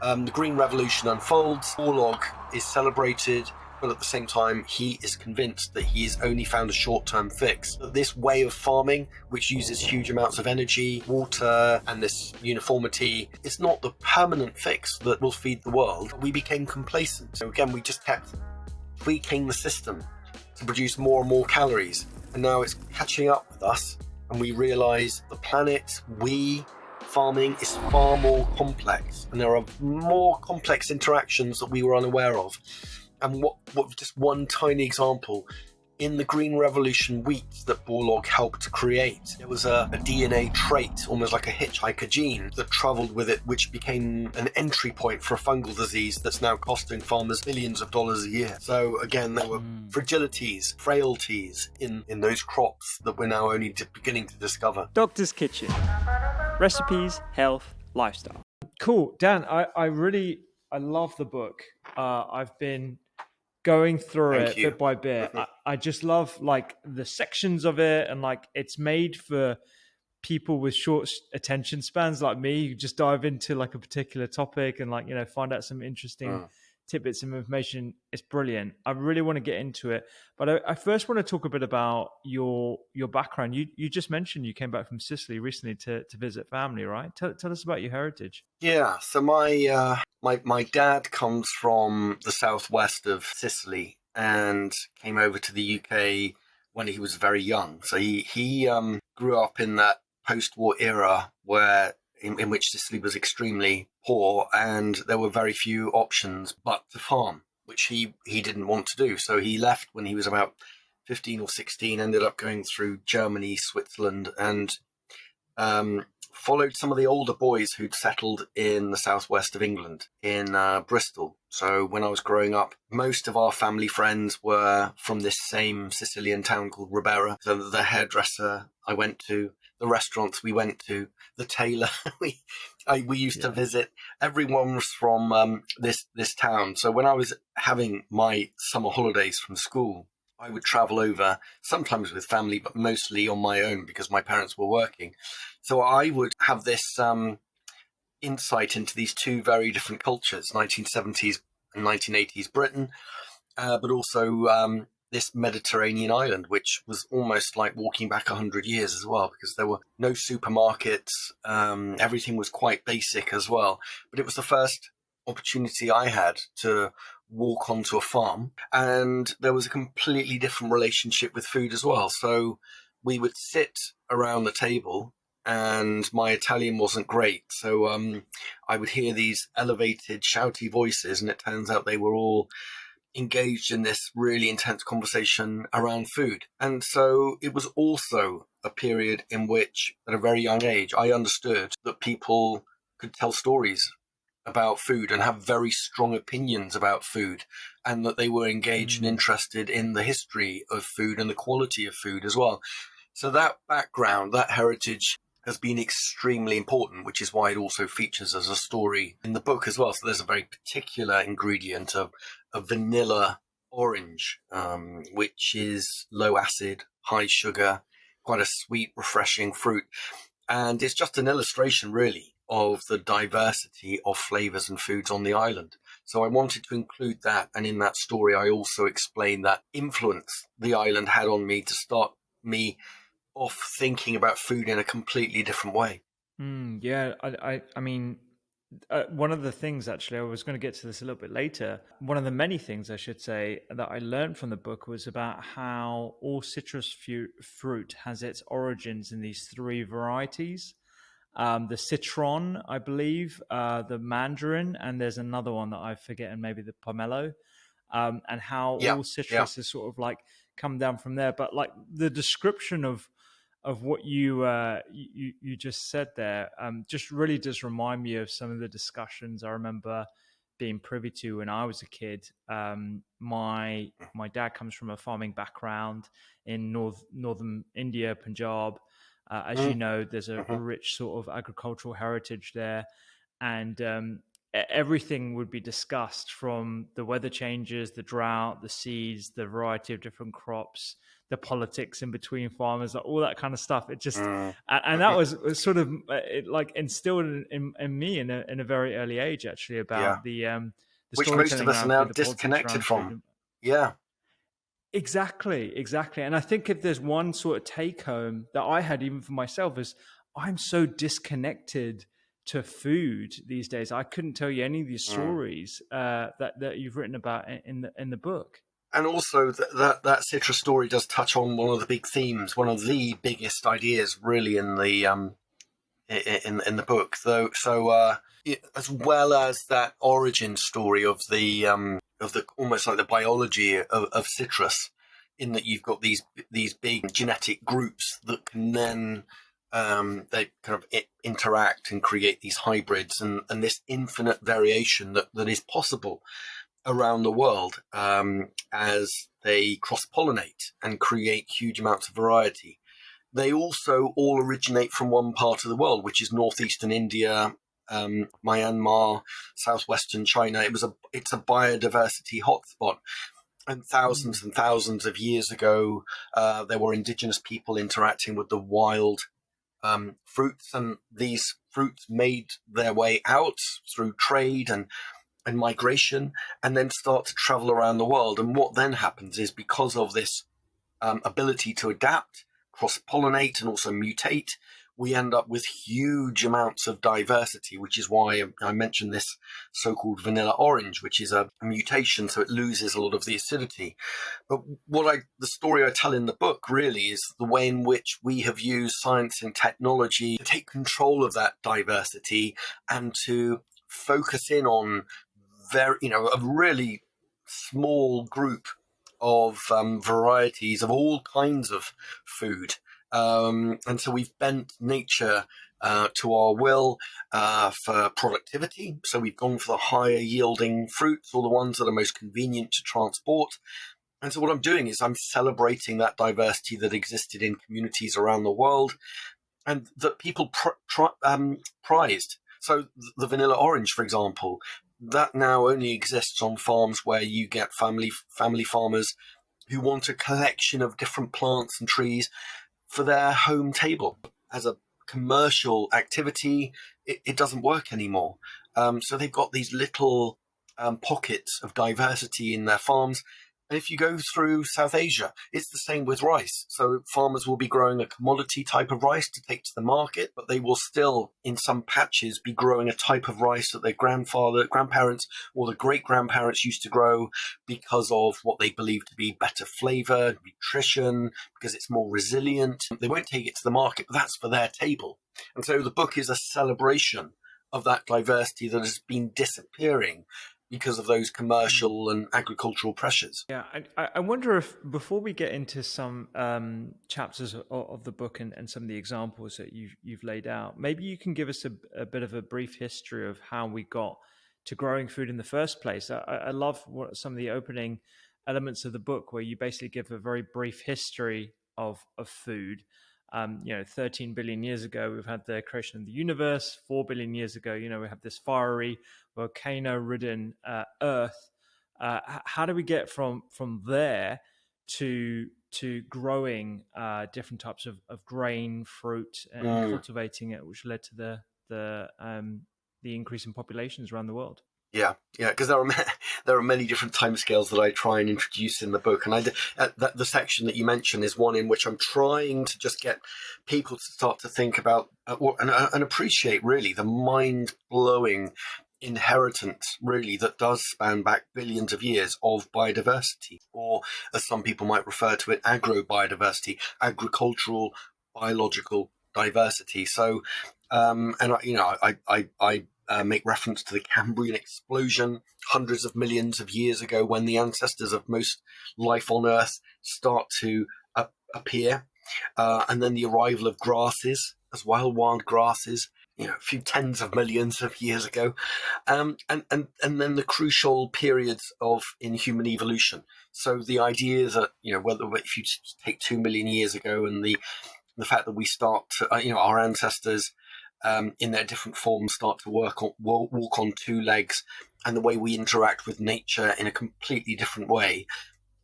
The Green Revolution unfolds, Orlog is celebrated, but at the same time, he is convinced that he has only found a short-term fix. That this way of farming, which uses huge amounts of energy, water, and this uniformity, is not the permanent fix that will feed the world. We became complacent. So again, we just kept tweaking the system to produce more and more calories. And now it's catching up with us, and we realize the planet, farming is far more complex, and there are more complex interactions that we were unaware of. And what just one tiny example, in the Green Revolution wheat that Orlog helped create, there was a DNA trait, almost like a hitchhiker gene, that travelled with it, which became an entry point for a fungal disease that's now costing farmers billions of dollars a year. So again, there were fragilities, frailties in those crops that we're now only beginning to discover. Doctor's Kitchen. Recipes, health, lifestyle. Cool. Dan, I love the book. I've been going through it bit by bit. I just love like the sections of it, and like it's made for people with short attention spans like me. You just dive into like a particular topic and like, find out some interesting tidbits of information. It's brilliant. I really want to get into it, but I first want to talk a bit about your background. You just mentioned you came back from Sicily recently to visit family, right? Tell us about your heritage. Yeah, so my dad comes from the southwest of Sicily and came over to the UK when he was very young. So he grew up in that post-war era in which Sicily was extremely poor, and there were very few options but to farm, which he didn't want to do. So he left when he was about 15 or 16, ended up going through Germany, Switzerland, and followed some of the older boys who'd settled in the southwest of England, in Bristol. So when I was growing up, most of our family friends were from this same Sicilian town called Ribera. So the hairdresser I went to, the restaurants we went to, the tailor we used to visit, everyone was from this town. So when I was having my summer holidays from school, I would travel over, sometimes with family, but mostly on my own because my parents were working. So I would have this insight into these two very different cultures, 1970s and 1980s Britain, but also this Mediterranean island, which was almost like walking back 100 years as well, because there were no supermarkets. Everything was quite basic as well. But it was the first opportunity I had to walk onto a farm, and there was a completely different relationship with food as well. So we would sit around the table, and my Italian wasn't great, so I would hear these elevated, shouty voices, and it turns out they were all engaged in this really intense conversation around food. And so it was also a period in which, at a very young age, I understood that people could tell stories about food and have very strong opinions about food, and that they were engaged and interested in the history of food and the quality of food as well. So that background, that heritage has been extremely important, which is why it also features as a story in the book as well. So there's a very particular ingredient of a vanilla orange, which is low acid, high sugar, quite a sweet, refreshing fruit. And it's just an illustration, really, of the diversity of flavors and foods on the island. So I wanted to include that. And in that story, I also explained that influence the island had on me to start me off thinking about food in a completely different way. I mean, one of the things, actually, I was going to get to this a little bit later. One of the many things, I should say, that I learned from the book was about how all citrus fruit has its origins in these three varieties. The citron, I believe, the mandarin, and there's another one that I forget, and maybe the pomelo, and how all citrus is sort of like come down from there. But like the description of what you just said there, just really does remind me of some of the discussions I remember being privy to when I was a kid. My dad comes from a farming background in northern India, Punjab. As you know, there's a rich sort of agricultural heritage there. And everything would be discussed, from the weather changes, the drought, the seeds, the variety of different crops, the politics in between farmers, like all that kind of stuff. It just, and that was sort of like instilled in me in a very early age, actually, Yeah. about the Which most of storytelling us are around now food, the politics disconnected around food. from. Yeah. Exactly. And I think if there's one sort of take home that I had, even for myself, is I'm so disconnected to food these days. I couldn't tell you any of these stories that you've written about in the book. And also that citrus story does touch on one of the big themes, one of the biggest ideas really in the book, though. So as well as that origin story of the almost like the biology of citrus, in that you've got these big genetic groups that can then they kind of interact and create these hybrids, and this infinite variation that is possible around the world as they cross-pollinate and create huge amounts of variety. They also all originate from one part of the world, which is northeastern India, Myanmar, southwestern China. It's a biodiversity hotspot. And thousands of years ago, there were indigenous people interacting with the wild fruits, and these fruits made their way out through trade and migration, and then start to travel around the world. And what then happens is, because of this ability to adapt, cross-pollinate, and also mutate, we end up with huge amounts of diversity, which is why I mentioned this so-called vanilla orange, which is a mutation, so it loses a lot of the acidity. But the story I tell in the book really is the way in which we have used science and technology to take control of that diversity and to focus in on a really small group of varieties of all kinds of food. And so we've bent nature to our will for productivity. So we've gone for the higher yielding fruits, or the ones that are most convenient to transport. And so what I'm doing is I'm celebrating that diversity that existed in communities around the world and that people prized. So the vanilla orange, for example, that now only exists on farms where you get family farmers who want a collection of different plants and trees for their home table. As a commercial activity, it doesn't work anymore. So they've got these little pockets of diversity in their farms. And if you go through South Asia, it's the same with rice. So farmers will be growing a commodity type of rice to take to the market, but they will still, in some patches, be growing a type of rice that their grandparents, or the great-grandparents used to grow because of what they believe to be better flavor, nutrition, because it's more resilient. They won't take it to the market, but that's for their table. And so the book is a celebration of that diversity that has been disappearing because of those commercial and agricultural pressures. Yeah, I wonder if, before we get into some chapters of the book and some of the examples that you've laid out, maybe you can give us a bit of a brief history of how we got to growing food in the first place. I love some of the opening elements of the book, where you basically give a very brief history of food. 13 billion years ago, we've had the creation of the universe. 4 billion years ago, we have this fiery, volcano-ridden Earth. How do we get from there to growing different types of grain, fruit, and cultivating it, which led to the increase in populations around the world? Yeah, because there are many different timescales that I try and introduce in the book, and the section that you mentioned is one in which I'm trying to just get people to start to think about and appreciate really the mind-blowing inheritance, really, that does span back billions of years of biodiversity, or as some people might refer to it, agrobiodiversity, agricultural biological diversity. So, I make reference to the Cambrian explosion hundreds of millions of years ago, when the ancestors of most life on Earth start to appear, and then the arrival of grasses as well, wild grasses, a few tens of millions of years ago, and then the crucial periods in human evolution. So the idea that if you take 2 million years ago, and the fact that we start to, our ancestors in their different forms start to walk on two legs, and the way we interact with nature in a completely different way.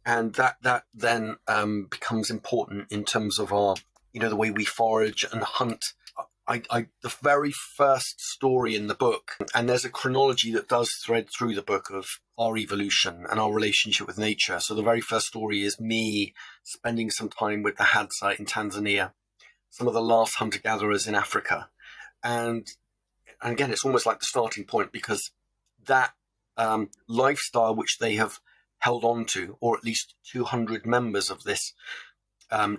And that then becomes important in terms of our, the way we forage and hunt. The very first story in the book, and there's a chronology that does thread through the book of our evolution and our relationship with nature. So the very first story is me spending some time with the Hadza in Tanzania, some of the last hunter-gatherers in Africa. And again, it's almost like the starting point, because that lifestyle which they have held on to, or at least 200 members of this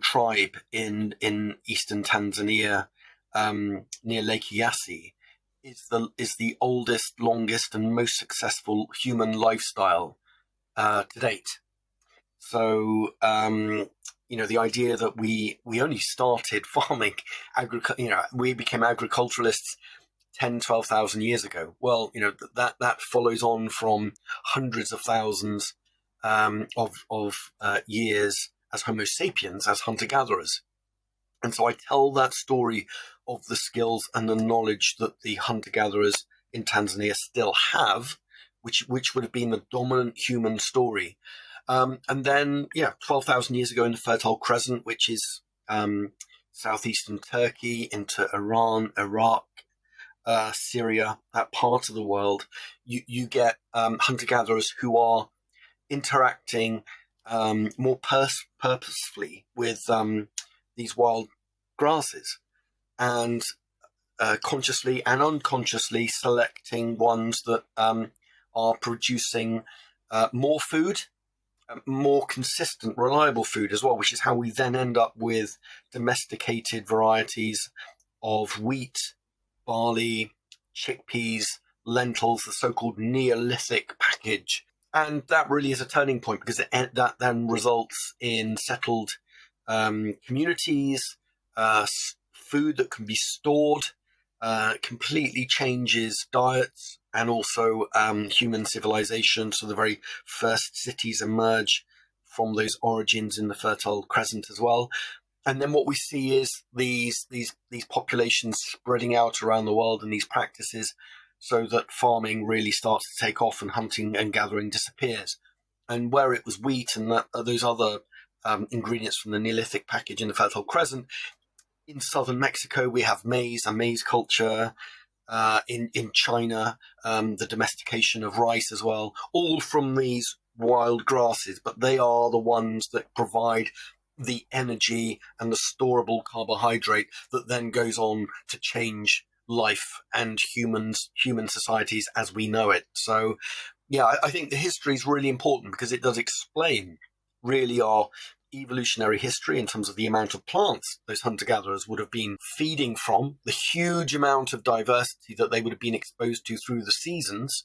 tribe in eastern Tanzania, near Lake Eyasi, is the oldest, longest, and most successful human lifestyle to date. So, the idea that we only started farming, we became agriculturalists 10, 12,000 years ago. Well, that follows on from hundreds of thousands of years as Homo sapiens, as hunter-gatherers. And so I tell that story of the skills and the knowledge that the hunter-gatherers in Tanzania still have, which would have been the dominant human story. And then, 12,000 years ago in the Fertile Crescent, which is southeastern Turkey into Iran, Iraq, Syria, that part of the world, you get hunter-gatherers who are interacting more purposefully with these wild grasses, and consciously and unconsciously selecting ones that are producing more food, more consistent, reliable food as well, which is how we then end up with domesticated varieties of wheat, barley, chickpeas, lentils, the so-called Neolithic package. And that really is a turning point, because that then results in settled communities, food that can be stored, completely changes diets and also human civilization. So the very first cities emerge from those origins in the Fertile Crescent as well. And then what we see is these populations spreading out around the world, and these practices, so that farming really starts to take off and hunting and gathering disappears. And where it was wheat and those other ingredients from the Neolithic package in the Fertile Crescent, in southern Mexico we have maize, a maize culture. In China, the domestication of rice as well, all from these wild grasses, but they are the ones that provide the energy and the storable carbohydrate that then goes on to change life and human societies as we know it. So, I think the history is really important, because it does explain really our evolutionary history in terms of the amount of plants those hunter-gatherers would have been feeding from, the huge amount of diversity that they would have been exposed to through the seasons,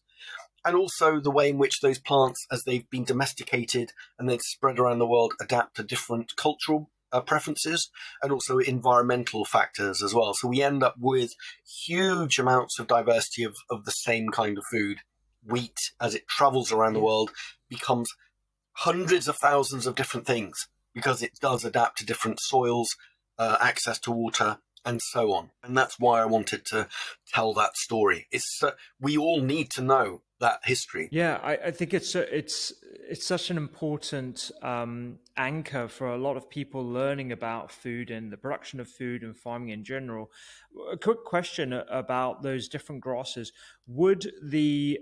and also the way in which those plants, as they've been domesticated and then spread around the world, adapt to different cultural preferences and also environmental factors as well. So we end up with huge amounts of diversity of the same kind of food. Wheat, as it travels around the world, becomes hundreds of thousands of different things, because it does adapt to different soils, access to water, and so on. And that's why I wanted to tell that story. We all need to know that history. Yeah, I think it's such an important anchor for a lot of people learning about food and the production of food and farming in general. A quick question about those different grasses: would the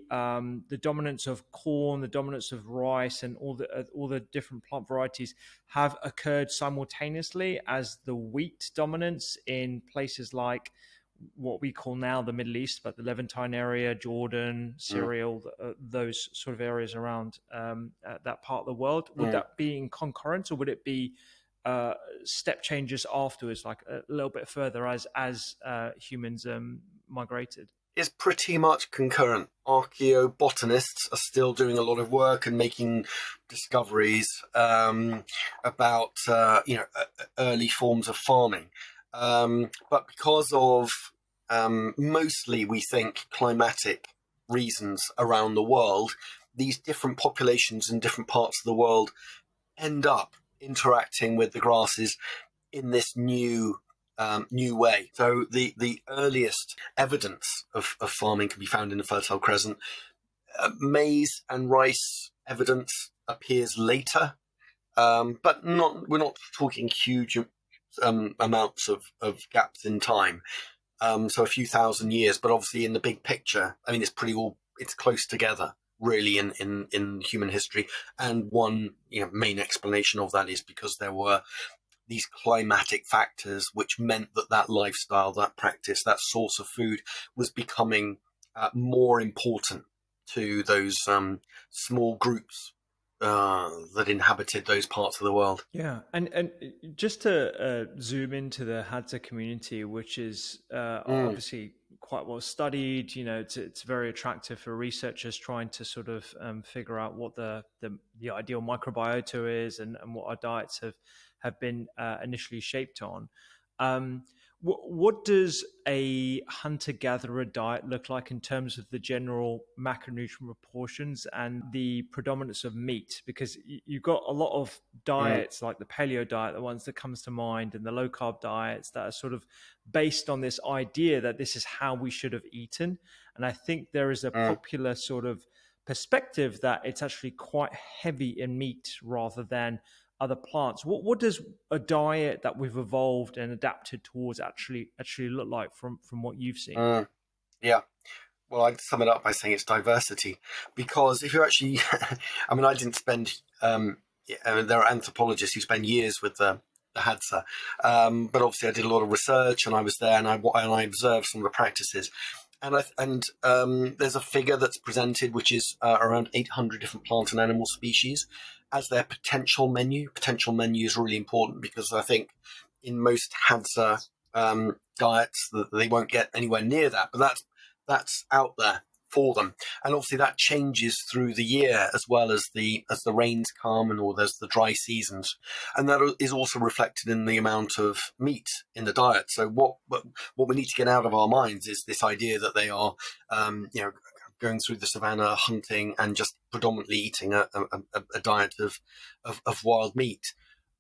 dominance of corn, the dominance of rice, and all the different plant varieties have occurred simultaneously as the wheat dominance in places like what we call now the Middle East, but the Levantine area, Jordan, Syria, those sort of areas around that part of the world? Would that be in concurrence, or would it be step changes afterwards, like a little bit further as humans migrated? Is pretty much concurrent. Archaeobotanists are still doing a lot of work and making discoveries about early forms of farming. But because of mostly, we think, climatic reasons around the world, these different populations in different parts of the world end up interacting with the grasses in this new new way. So the earliest evidence of farming can be found in the Fertile Crescent. Maize and rice evidence appears later, but we're not talking huge amounts of gaps in time. So a few thousand years, but obviously in the big picture, I mean, it's close together, really, in human history. And one main explanation of that is because there were these climatic factors, which meant that lifestyle, that practice, that source of food was becoming more important to those small groups that inhabited those parts of the world. Yeah, and just to zoom into the Hadza community, which is obviously quite well studied. It's very attractive for researchers trying to sort of figure out what the ideal microbiota is and what our diets have been initially shaped on. What does a hunter-gatherer diet look like in terms of the general macronutrient proportions and the predominance of meat? Because you've got a lot of diets like the paleo diet, the ones that comes to mind, and the low-carb diets that are sort of based on this idea that this is how we should have eaten. And I think there is a popular sort of perspective that it's actually quite heavy in meat rather than other plants. What does a diet that we've evolved and adapted towards actually look like from what you've seen? Yeah. Well, I'd sum it up by saying it's diversity, because if you actually, I mean, I didn't spend. I mean, there are anthropologists who spend years with the Hadza, but obviously I did a lot of research and I was there and I observed some of the practices. And there's a figure that's presented, which is around 800 different plant and animal species as their potential menu. Potential menu is really important because I think in most Hadza diets they won't get anywhere near that, but that's out there for them. And obviously that changes through the year as well as the rains come or there's the dry seasons, and that is also reflected in the amount of meat in the diet. So what we need to get out of our minds is this idea that they are going through the savannah hunting and just predominantly eating a diet of wild meat.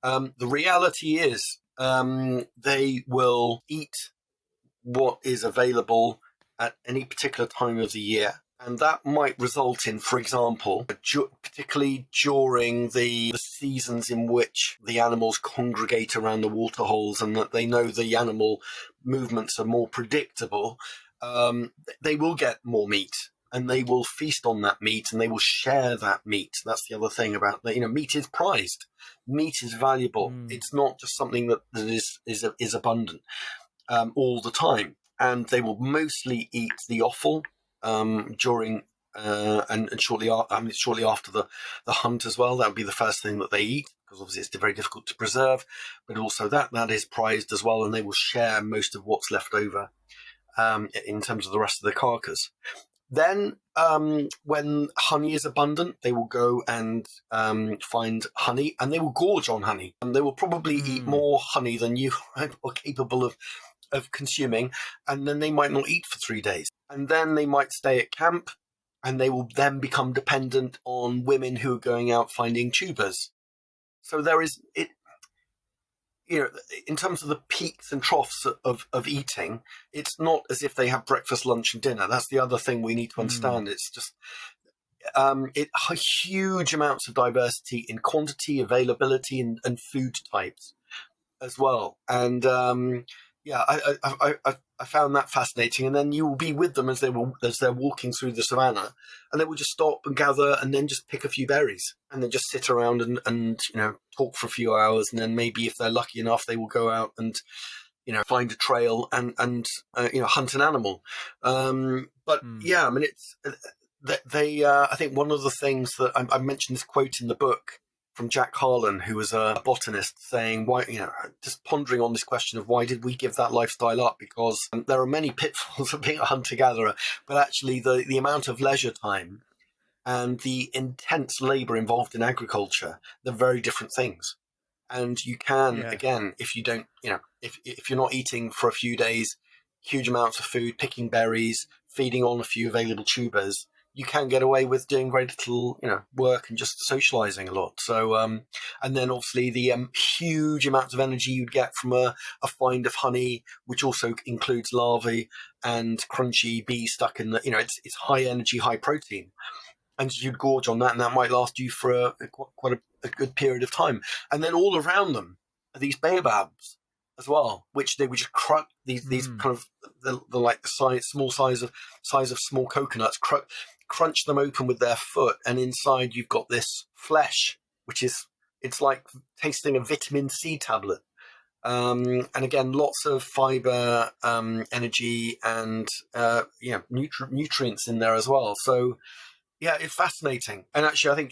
The reality is they will eat what is available at any particular time of the year. And that might result in, for example, particularly during the seasons in which the animals congregate around the water holes and that they know the animal movements are more predictable, they will get more meat and they will feast on that meat and they will share that meat. That's the other thing about that. Meat is prized. Meat is valuable. It's not just something that is abundant all the time. And they will mostly eat the offal during and shortly after the hunt as well. That would be the first thing that they eat, because obviously it's very difficult to preserve. But also that is prized as well, and they will share most of what's left over in terms of the rest of the carcass. Then, when honey is abundant, they will go and find honey, and they will gorge on honey. And they will probably eat more honey than you are capable of consuming, and then they might not eat for 3 days. And then they might stay at camp, and they will then become dependent on women who are going out finding tubers. So there is it. In terms of the peaks and troughs of eating, it's not as if they have breakfast, lunch, and dinner. That's the other thing we need to understand. It's just huge amounts of diversity in quantity, availability, and food types as well. And I found that fascinating. And then you will be with them as they're walking through the savannah, and they will just stop and gather, and then just pick a few berries, and then just sit around and talk for a few hours, and then maybe if they're lucky enough, they will go out and find a trail and hunt an animal. Yeah, I mean it's they. I think one of the things that I mentioned this quote in the book from Jack Harlan, who was a botanist, saying, why, just pondering on this question of why did we give that lifestyle up? Because there are many pitfalls of being a hunter-gatherer, but actually the amount of leisure time and the intense labor involved in agriculture, they're very different things. And you can, again, if you don't, if you're not eating for a few days, huge amounts of food, picking berries, feeding on a few available tubers, you can get away with doing very little, work and just socializing a lot. So, and then obviously the huge amounts of energy you'd get from a find of honey, which also includes larvae and crunchy bees stuck in the, it's high energy, high protein. And you'd gorge on that, and that might last you for quite a good period of time. And then all around them are these baobabs as well, which they would just crunch these kind of the like the small size of small coconuts, crunch them open with their foot, and inside you've got this flesh, which it's like tasting a vitamin C tablet. And again, lots of fiber, energy, and nutrients in there as well. So yeah, it's fascinating, and actually, I think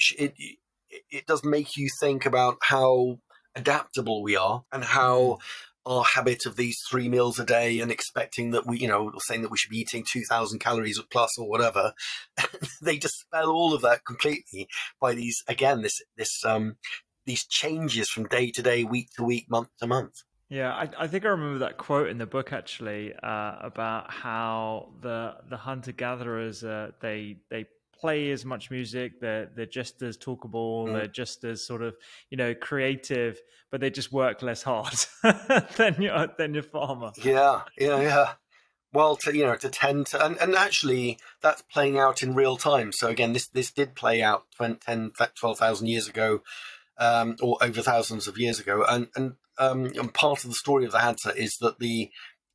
it does make you think about how adaptable we are, and how our habit of these 3 meals a day, and expecting that we, saying that we should be eating 2,000 calories plus or whatever, they dispel all of that completely by these changes from day to day, week to week, month to month. Yeah, I think I remember that quote in the book actually about how the hunter gatherers they play as much music, they're just as talkable, they're just as sort of creative, but they just work less hard than your farmer. Yeah. Well, to tend to, and actually that's playing out in real time. So again, this did play out 10, 12,000 years ago, or over thousands of years ago, and part of the story of the Hadza is that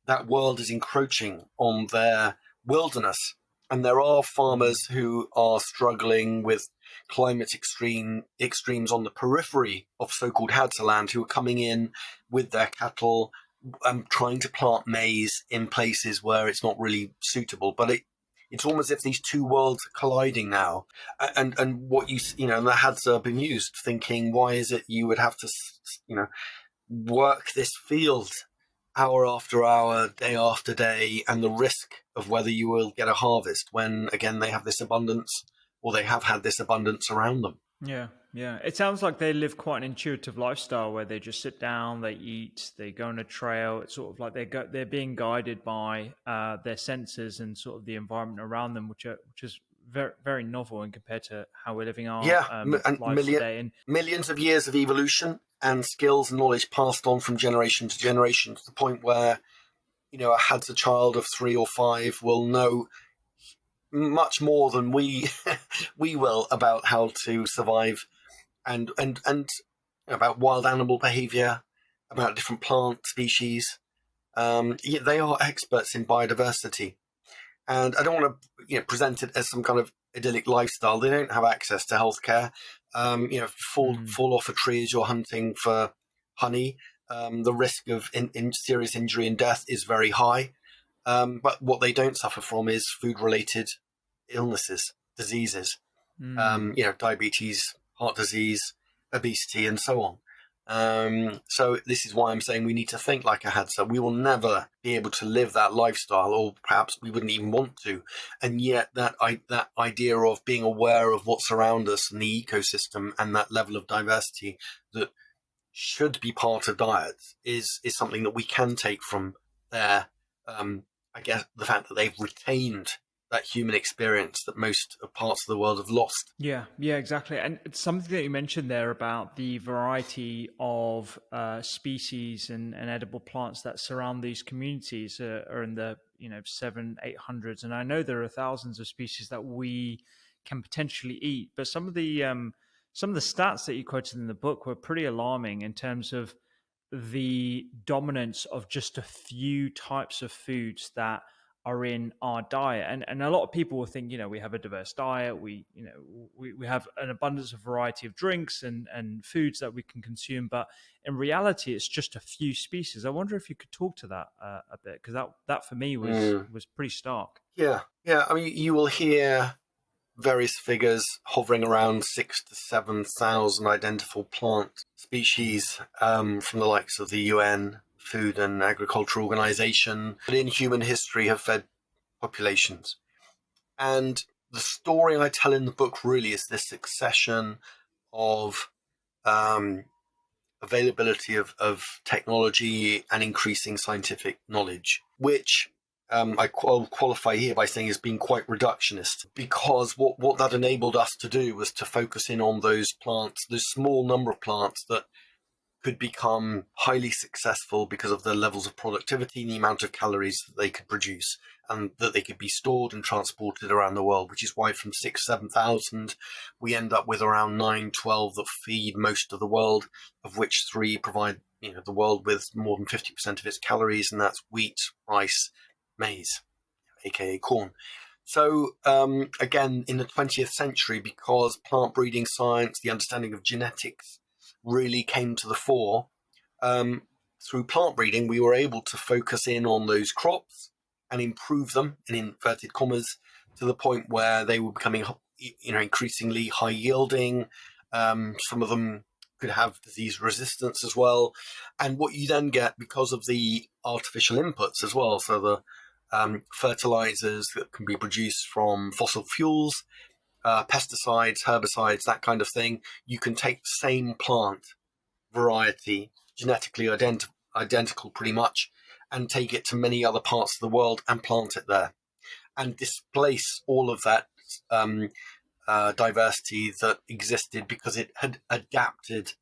that world is encroaching on their wilderness, and there are farmers who are struggling with climate extremes on the periphery of so-called Hadza land, who are coming in with their cattle, trying to plant maize in places where it's not really suitable. But it's almost as if these two worlds are colliding now, and what and the Hadza are bemused, thinking, why is it you would have to work this field hour after hour, day after day, and the risk of whether you will get a harvest when, again, they have this abundance, or they have had this abundance around them. Yeah. It sounds like they live quite an intuitive lifestyle where they just sit down, they eat, they go on a trail. It's sort of like they're being guided by their senses and sort of the environment around them, which is very, very novel and compared to how we're living our lives today. And millions of years of evolution and skills and knowledge passed on from generation to generation, to the point where a Hadza child of 3 or 5 will know much more than we will about how to survive, and about wild animal behavior, about different plant species. They are experts in biodiversity, and I don't want to present it as some kind of idyllic lifestyle. They don't have access to healthcare. Fall off a tree as you're hunting for honey. The risk of serious injury and death is very high. But what they don't suffer from is food-related illnesses, diseases, diabetes, heart disease, obesity, and so on. So this is why I'm saying we need to think like a Hadza. We will never be able to live that lifestyle, or perhaps we wouldn't even want to. And yet that idea of being aware of what's around us and the ecosystem and that level of diversity that should be part of diets is something that we can take from their, I guess, the fact that they've retained that human experience that most parts of the world have lost. Yeah, exactly. And it's something that you mentioned there about the variety of species and edible plants that surround these communities are in the 700-800s, and I know there are thousands of species that we can potentially eat. But some of the stats that you quoted in the book were pretty alarming in terms of the dominance of just a few types of foods that are in our diet. And a lot of people will think, we have a diverse diet, we have an abundance of variety of drinks and foods that we can consume, but in reality it's just a few species. I wonder if you could talk to that a bit, because that for me was pretty stark. Yeah. I mean, you will hear various figures hovering around 6,000 to 7,000 identifiable plant species, from the likes of the UN Food and Agriculture Organization, that in human history have fed populations. And the story I tell in the book really is this succession of availability of technology and increasing scientific knowledge, which I'll qualify here by saying is being quite reductionist, because what that enabled us to do was to focus in on those plants, those small number of plants that could become highly successful because of their levels of productivity and the amount of calories that they could produce, and that they could be stored and transported around the world, which is why from 7,000, we end up with around 9, 12 that feed most of the world, of which 3 provide the world with more than 50% of its calories, and that's wheat, rice, maize, aka corn. So again, in the 20th century, because plant breeding science, the understanding of genetics really came to the fore, through plant breeding, we were able to focus in on those crops and improve them, in inverted commas, to the point where they were becoming increasingly high yielding. Some of them could have disease resistance as well. And what you then get, because of the artificial inputs as well, so the fertilizers that can be produced from fossil fuels, pesticides, herbicides, that kind of thing, you can take the same plant variety, genetically identical pretty much, and take it to many other parts of the world and plant it there, and displace all of that diversity that existed because it had adapted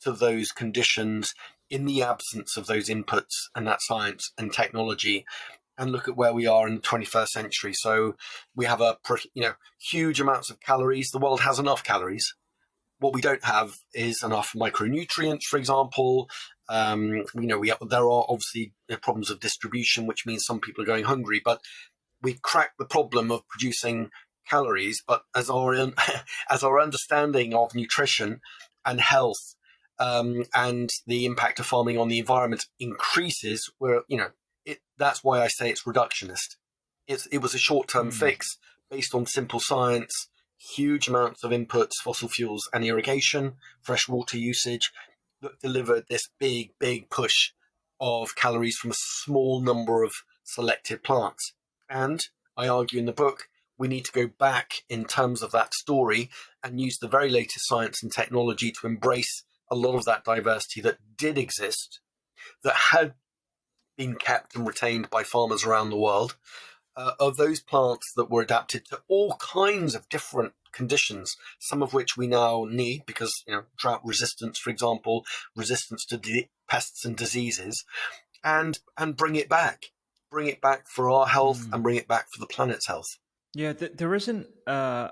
to those conditions in the absence of those inputs and that science and technology. And look at where we are in the 21st century. So we have huge amounts of calories. The world has enough calories. What we don't have is enough micronutrients, for example. There are obviously problems of distribution, which means some people are going hungry. But we've cracked the problem of producing calories. But as our understanding of nutrition and health and the impact of farming on the environment increases, that's why I say it's reductionist. It was a short-term fix based on simple science, huge amounts of inputs, fossil fuels and irrigation, fresh water usage, that delivered this big, big push of calories from a small number of selected plants. And I argue in the book, we need to go back in terms of that story and use the very latest science and technology to embrace a lot of that diversity that did exist, that had been kept and retained by farmers around the world, of those plants that were adapted to all kinds of different conditions, some of which we now need because, drought resistance, for example, resistance to pests and diseases, and bring it back for our health and bring it back for the planet's health. Yeah, there isn't a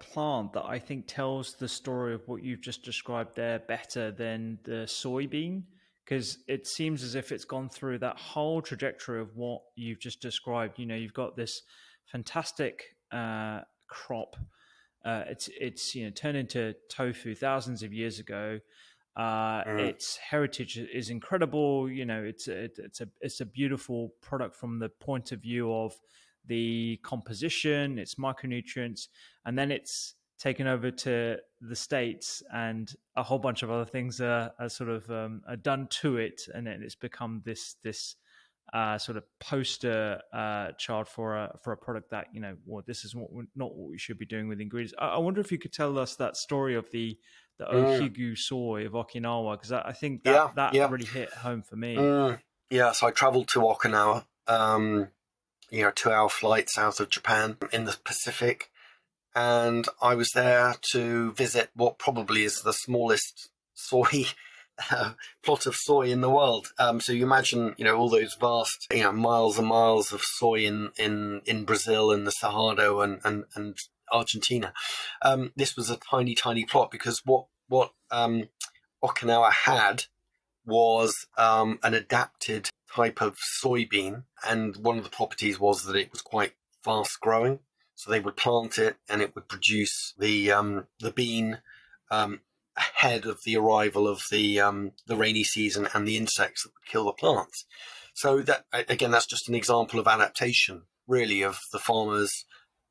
plant that I think tells the story of what you've just described there better than the soybean, because it seems as if it's gone through that whole trajectory of what you've just described. You've got this fantastic crop. It's turned into tofu thousands of years ago. Its heritage is incredible. It's a beautiful product from the point of view of the composition, its micronutrients, and then it's taken over to the States, and a whole bunch of other things are sort of are done to it, and then it's become this sort of poster child for a product that this is not what we should be doing with ingredients. I wonder if you could tell us that story of the O-Higu soy of Okinawa, because I think that really hit home for me. Yeah, so I traveled to Okinawa, 2-hour flight south of Japan in the Pacific. And I was there to visit what probably is the smallest soy plot of soy in the world. So you imagine, all those vast, miles and miles of soy in Brazil and the Cerrado and Argentina. This was a tiny, tiny plot because what Okinawa had was an adapted type of soybean, and one of the properties was that it was quite fast growing. So they would plant it, and it would produce the bean ahead of the arrival of the rainy season and the insects that would kill the plants. So that, again, that's just an example of adaptation, really, of the farmers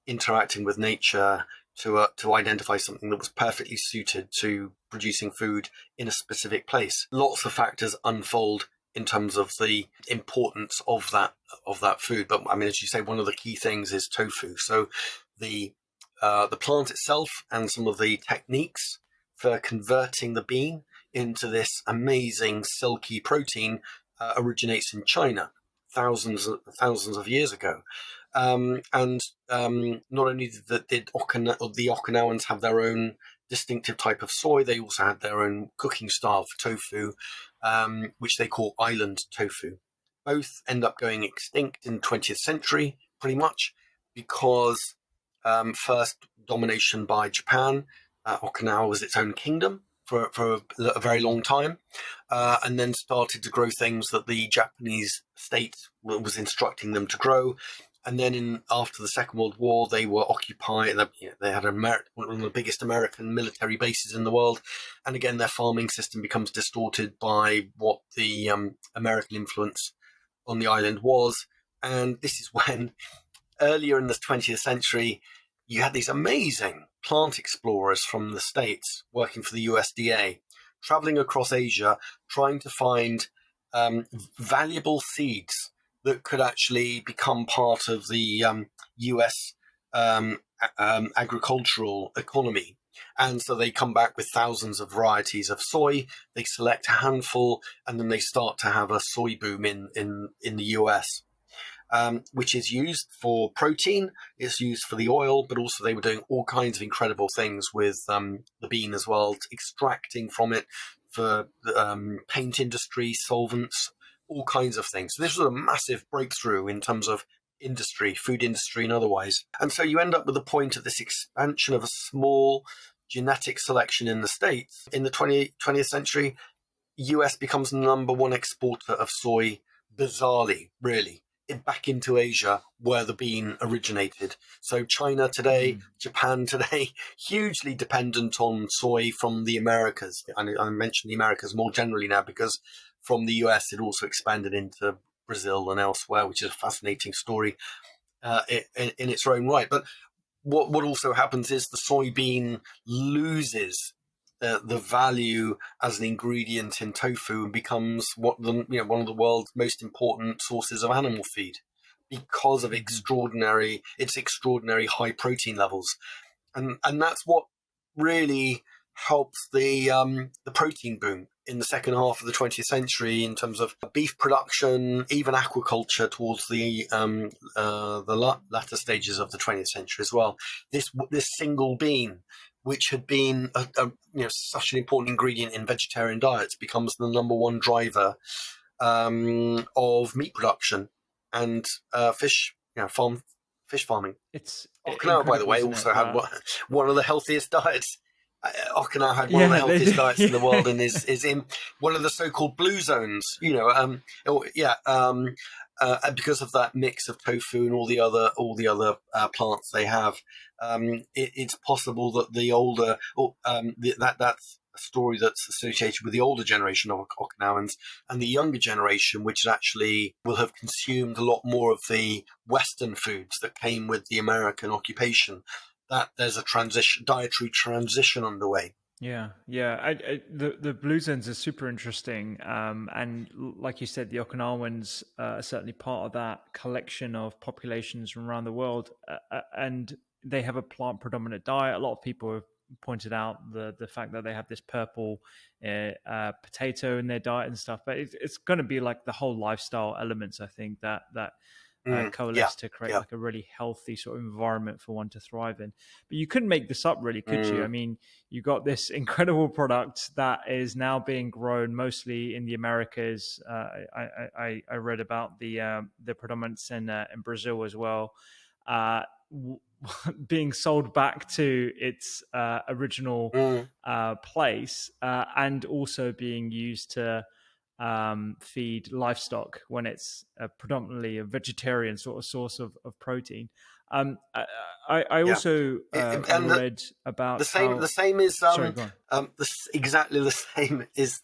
interacting with nature to identify something that was perfectly suited to producing food in a specific place. Lots of factors unfold in terms of the importance of that food. But I mean, as you say, one of the key things is tofu. So the plant itself and some of the techniques for converting the bean into this amazing silky protein originates in China thousands of years ago. And not only did the Okinawans have their own distinctive type of soy, they also had their own cooking style for tofu, which they call island tofu. Both end up going extinct in the 20th century, pretty much, because first domination by Japan. Okinawa was its own kingdom for a very long time, and then started to grow things that the Japanese state was instructing them to grow. And then after the Second World War, they were occupied. They had one of the biggest American military bases in the world. And again, their farming system becomes distorted by what the American influence on the island was. And this is when, earlier in the 20th century, you had these amazing plant explorers from the States working for the USDA, traveling across Asia, trying to find valuable seeds that could actually become part of the US agricultural economy. And so they come back with thousands of varieties of soy, they select a handful, and then they start to have a soy boom in the US. Which is used for protein, it's used for the oil, but also they were doing all kinds of incredible things with the bean as well, extracting from it for the paint industry, solvents, all kinds of things. So this was a massive breakthrough in terms of industry, food industry and otherwise. And so you end up with the point of this expansion of a small genetic selection in the States. In the 20th century, US becomes the number one exporter of soy, bizarrely, really, back into Asia where the bean originated. So China today, Japan today, hugely dependent on soy from the Americas. I mention the Americas more generally now because from the US it also expanded into Brazil and elsewhere, which is a fascinating story in its own right. But what also happens is the soybean loses the value as an ingredient in tofu and becomes one of the world's most important sources of animal feed because of its extraordinary high protein levels, and that's what really helps the protein boom in the second half of the 20th century in terms of beef production, even aquaculture towards the latter stages of the 20th century as well. This single bean, which had been such an important ingredient in vegetarian diets, becomes the number one driver of meat production and fish farming. It's Okinawa, by the way, also had one of the healthiest diets. Okinawa had one of the healthiest diets in the world, and is in one of the so-called blue zones. Because of that mix of tofu and all the other plants they have, it's possible that that's a story that's associated with the older generation of Okinawans, and the younger generation, which actually will have consumed a lot more of the Western foods that came with the American occupation. That there's a dietary transition underway. Yeah. The blue zones are super interesting, and like you said, the Okinawans are certainly part of that collection of populations from around the world, and they have a plant-predominant diet. A lot of people have pointed out the fact that they have this purple potato in their diet and stuff, but it's going to be like the whole lifestyle elements, I think, that coalesce to create like a really healthy sort of environment for one to thrive in. But you couldn't make this up, really, could you? I mean, you got this incredible product that is now being grown mostly in the Americas. I read about the predominance in Brazil as well, being sold back to its original place, and also being used to feed livestock when it's predominantly a vegetarian sort of source of protein. I also read about the same. The same is exactly the same is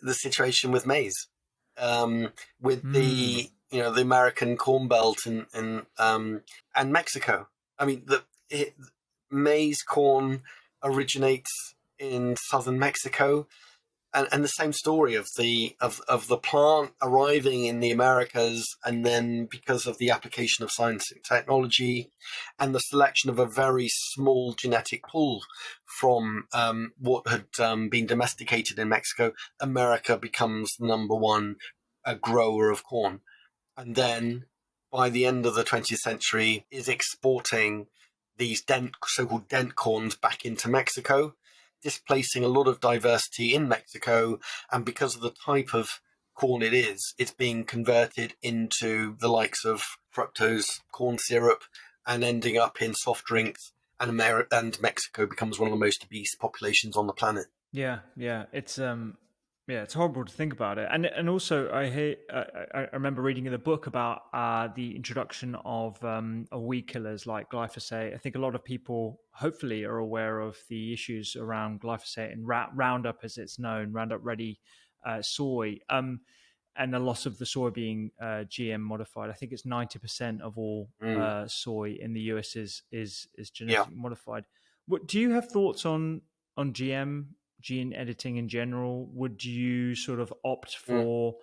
the situation with maize, with the American Corn Belt and Mexico. I mean, maize corn originates in southern Mexico. And the same story of the plant arriving in the Americas, and then because of the application of science and technology, and the selection of a very small genetic pool from what had been domesticated in Mexico, America becomes the number one grower of corn. and then by the end of the 20th century is exporting these so-called dent corns back into Mexico, displacing a lot of diversity in Mexico. And because of the type of corn it is, it's being converted into the likes of fructose corn syrup and ending up in soft drinks. And Mexico becomes one of the most obese populations on the planet. Yeah, it's horrible to think about it, and also I remember reading in the book about the introduction of weed killers like glyphosate. I think a lot of people hopefully are aware of the issues around glyphosate and Roundup, as it's known, Roundup Ready soy, and the loss of the soy being GM modified. I think it's 90% of all soy in the US is genetically modified. What do you have thoughts on gene editing in general? Would you sort of opt for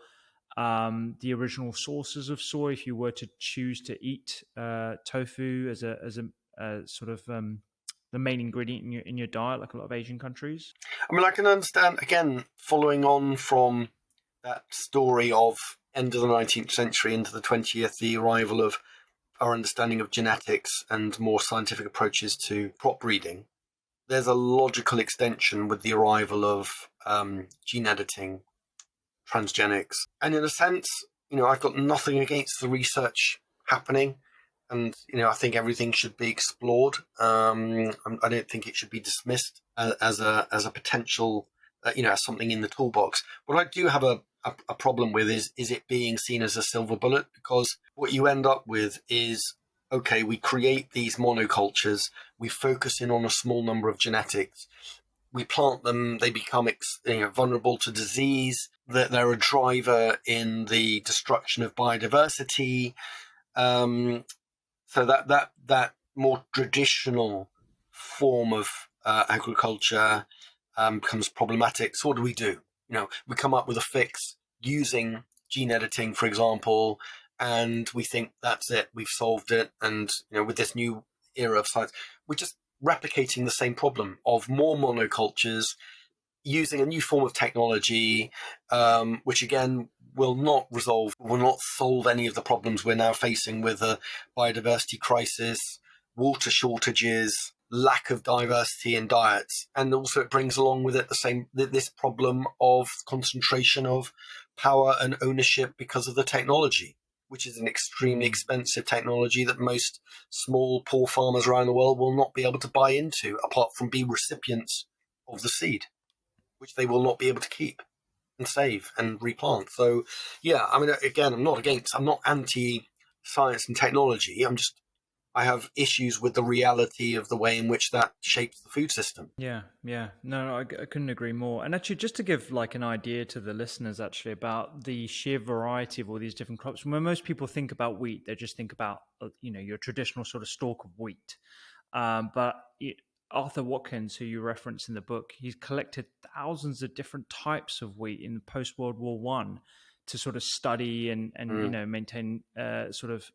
the original sources of soy if you were to choose to eat tofu as a sort of the main ingredient in your diet, like a lot of Asian countries? I mean, I can understand, again, following on from that story of end of the 19th century into the 20th, the arrival of our understanding of genetics and more scientific approaches to crop breeding. There's a logical extension with the arrival of gene editing, transgenics. And in a sense, I've got nothing against the research happening. And, I think everything should be explored. I don't think it should be dismissed as a potential, as something in the toolbox. What I do have a problem with is it being seen as a silver bullet, because what you end up with is, okay, we create these monocultures, we focus in on a small number of genetics, we plant them, they become vulnerable to disease, that they're a driver in the destruction of biodiversity. So that more traditional form of agriculture becomes problematic. So what do? We come up with a fix using gene editing, for example, and we think that's it, we've solved it. And with this new era of science, we're just replicating the same problem of more monocultures using a new form of technology, which again will not solve any of the problems we're now facing with a biodiversity crisis, water shortages, lack of diversity in diets. And also it brings along with it this problem of concentration of power and ownership because of the technology, which is an extremely expensive technology that most small, poor farmers around the world will not be able to buy into, apart from be recipients of the seed, which they will not be able to keep and save and replant. So, yeah, I mean, again, I'm not anti-science and technology. I have issues with the reality of the way in which that shapes the food system. Yeah. No, I couldn't agree more. And actually, just to give like an idea to the listeners, actually, about the sheer variety of all these different crops. When most people think about wheat, they just think about your traditional sort of stalk of wheat. But Arthur Watkins, who you reference in the book, he's collected thousands of different types of wheat in post-World War One to sort of study and maintain sort of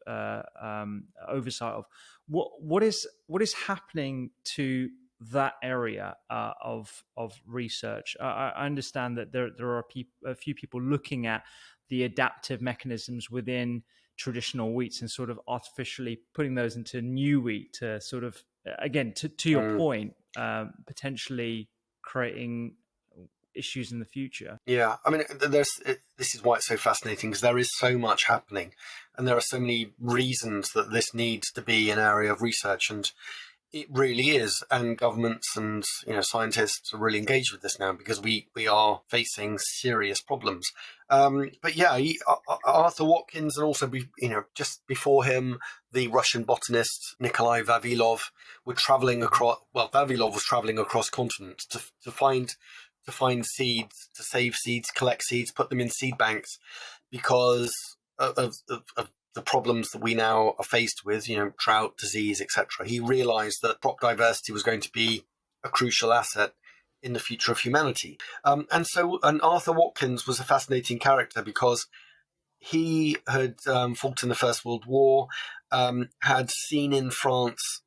oversight of what is happening to that area of research. I understand that there are a few people looking at the adaptive mechanisms within traditional wheats and sort of artificially putting those into new wheat to sort of, again, to your point, potentially creating issues in the future. Yeah, I mean, this is why it's so fascinating, because there is so much happening, and there are so many reasons that this needs to be an area of research, and it really is. And governments and scientists are really engaged with this now because we are facing serious problems. But yeah, Arthur Watkins, and also just before him, the Russian botanist Nikolai Vavilov were traveling across. Well, Vavilov was traveling across continents to find seeds, to save seeds, collect seeds, put them in seed banks, because of the problems that we now are faced with, drought, disease, etc. He realized that crop diversity was going to be a crucial asset in the future of humanity. And Arthur Watkins was a fascinating character because he had fought in the First World War, had seen in France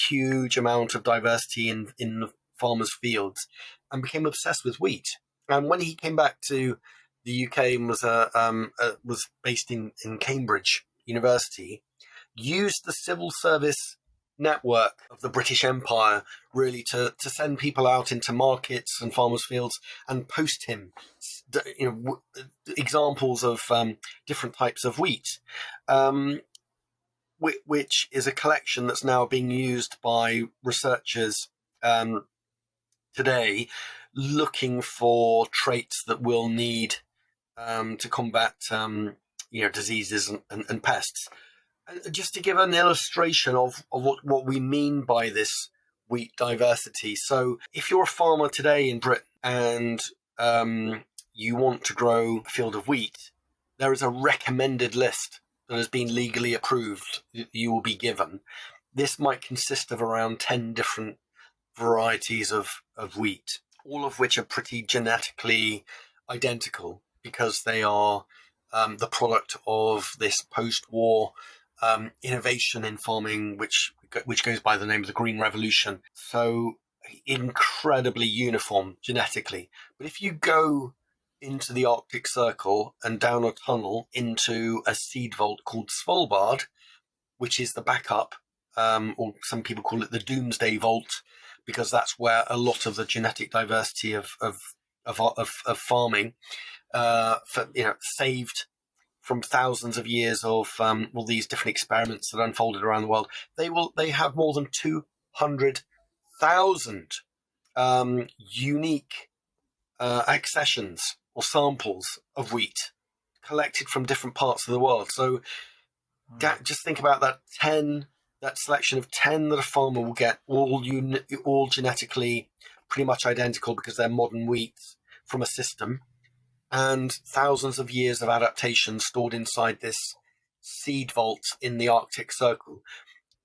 huge amount of diversity in the farmers' fields, and became obsessed with wheat. And when he came back to the the UK and was based in Cambridge University, used the civil service network of the British Empire really to send people out into markets and farmers' fields and post him, examples of different types of wheat, which is a collection that's now being used by researchers today, looking for traits that we'll need to combat diseases and pests. Just to give an illustration of what we mean by this wheat diversity. So if you're a farmer today in Britain and you want to grow a field of wheat, there is a recommended list that has been legally approved that you will be given. This might consist of around 10 different varieties of wheat, all of which are pretty genetically identical because they are the product of this post-war innovation in farming, which goes by the name of the Green Revolution. So incredibly uniform genetically. But if you go into the Arctic Circle and down a tunnel into a seed vault called Svalbard, which is the backup, or some people call it the Doomsday Vault, because that's where a lot of the genetic diversity of farming, saved from thousands of years of all these different experiments that unfolded around the world. They have more than 200,000 unique accessions or samples of wheat collected from different parts of the world. So just think about that selection of 10 that a farmer will get, all genetically pretty much identical because they're modern wheats from a system, and thousands of years of adaptation stored inside this seed vault in the Arctic Circle.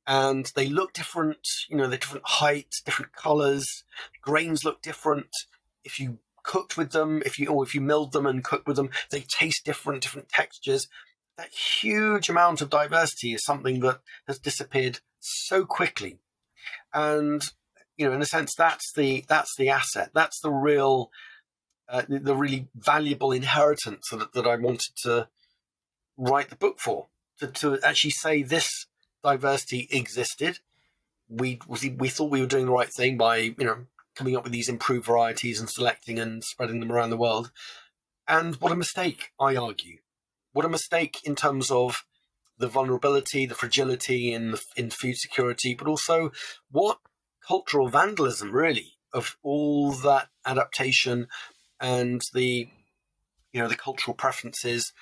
And they look different, they're different heights, different colors, grains look different. If you cooked with them, if you milled them and cooked with them, they taste different textures. That huge amount of diversity is something that has disappeared so quickly. And, in a sense, that's the asset. That's the real, the really valuable inheritance that I wanted to write the book for, to actually say this diversity existed. We thought we were doing the right thing by, coming up with these improved varieties and selecting and spreading them around the world. And what a mistake, I argue. What a mistake in terms of the vulnerability, the fragility in food security, but also what cultural vandalism, really, of all that adaptation and the cultural preferences,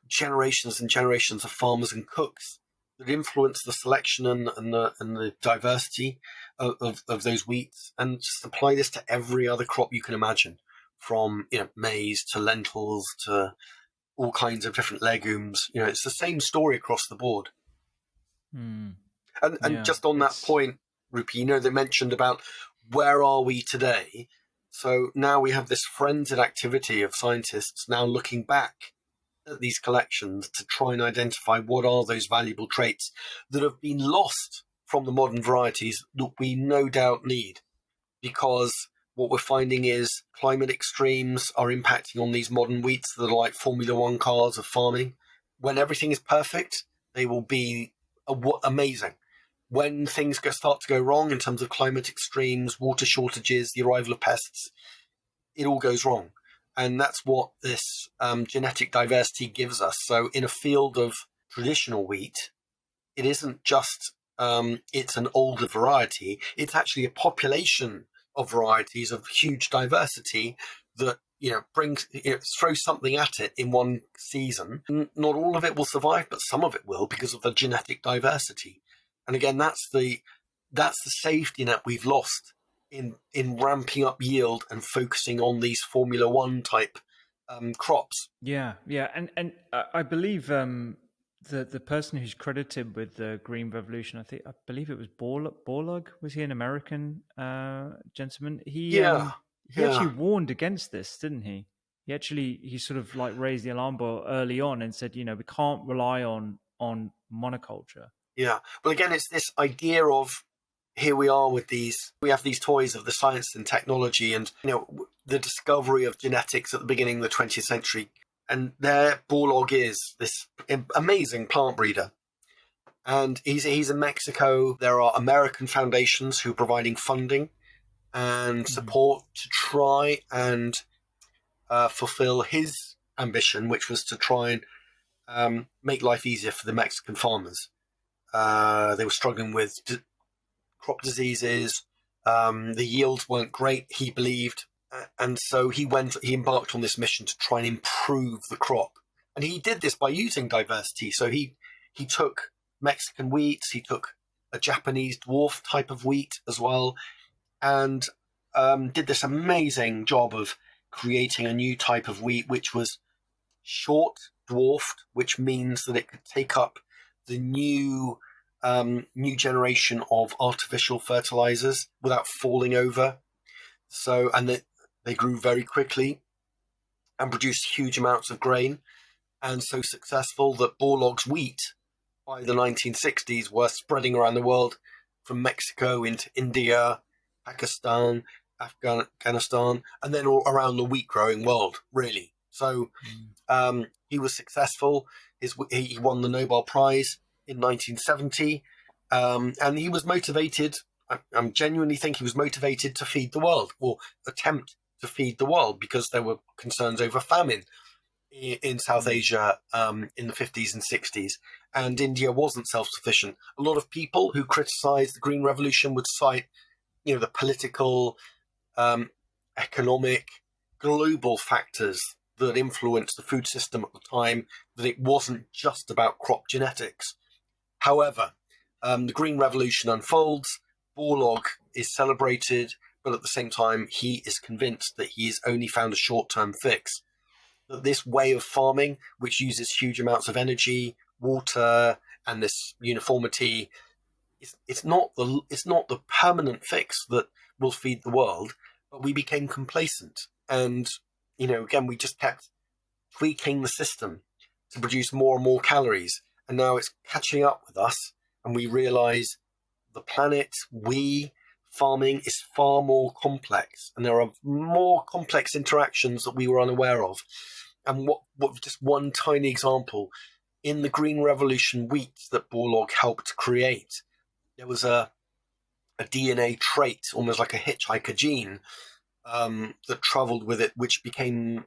generations and generations of farmers and cooks that influence the selection and the diversity of those wheats, and just apply this to every other crop you can imagine, from maize to lentils to all kinds of different legumes. It's the same story across the board. And just on that point, Rupi, they mentioned about where are we today? So now we have this frenzied activity of scientists now looking back at these collections to try and identify what are those valuable traits that have been lost from the modern varieties that we no doubt need, because what we're finding is climate extremes are impacting on these modern wheats that are like Formula One cars of farming. When everything is perfect, they will be amazing. When things start to go wrong in terms of climate extremes, water shortages, the arrival of pests, it all goes wrong. And that's what this genetic diversity gives us. So in a field of traditional wheat, it isn't just it's an older variety. It's actually a population of varieties of huge diversity that throws something at it in one season. Not all of it will survive, but some of it will, because of the genetic diversity. And again, that's the safety net we've lost in ramping up yield and focusing on these Formula One type crops. Yeah, and I believe the person who's credited with the Green Revolution, I believe it was Borlaug. Was he an American gentleman? He actually warned against this, didn't he? He sort of like raised the alarm bell early on and said, we can't rely on monoculture. Yeah. Well, again, it's this idea of here we are with we have these toys of the science and technology, and the discovery of genetics at the beginning of the 20th century. And there Borlaug is, this amazing plant breeder. And he's in Mexico. There are American foundations who are providing funding and support to try and fulfill his ambition, which was to try and make life easier for the Mexican farmers. They were struggling with crop diseases. The yields weren't great, he believed. And so he embarked on this mission to try and improve the crop. And he did this by using diversity. So he took Mexican wheat, he took a Japanese dwarf type of wheat as well, and did this amazing job of creating a new type of wheat, which was short dwarfed, which means that it could take up the new generation of artificial fertilizers without falling over. So, and they grew very quickly and produced huge amounts of grain, and so successful that Borlaug's wheat by the 1960s were spreading around the world, from Mexico into India, Pakistan, Afghanistan, and then all around the wheat growing world, really. So he was successful. He won the Nobel Prize in 1970, and he was motivated. I genuinely think he was motivated to feed the world, or attempt to feed the world, because there were concerns over famine in South Asia in the 50s and 60s, and India wasn't self-sufficient. A lot of people who criticized the Green Revolution would cite, the political, economic, global factors that influenced the food system at the time, that it wasn't just about crop genetics. However, the Green Revolution unfolds, Borlaug is celebrated, but at the same time, he is convinced that he has only found a short-term fix. That this way of farming, which uses huge amounts of energy, water, and this uniformity, it's not the permanent fix that will feed the world. But we became complacent, and again, we just kept tweaking the system to produce more and more calories, and now it's catching up with us, and we realize the planet, farming is far more complex, and there are more complex interactions that we were unaware of. And what just one tiny example, in the Green Revolution wheat that Borlaug helped create, there was a DNA trait, almost like a hitchhiker gene, that traveled with it, which became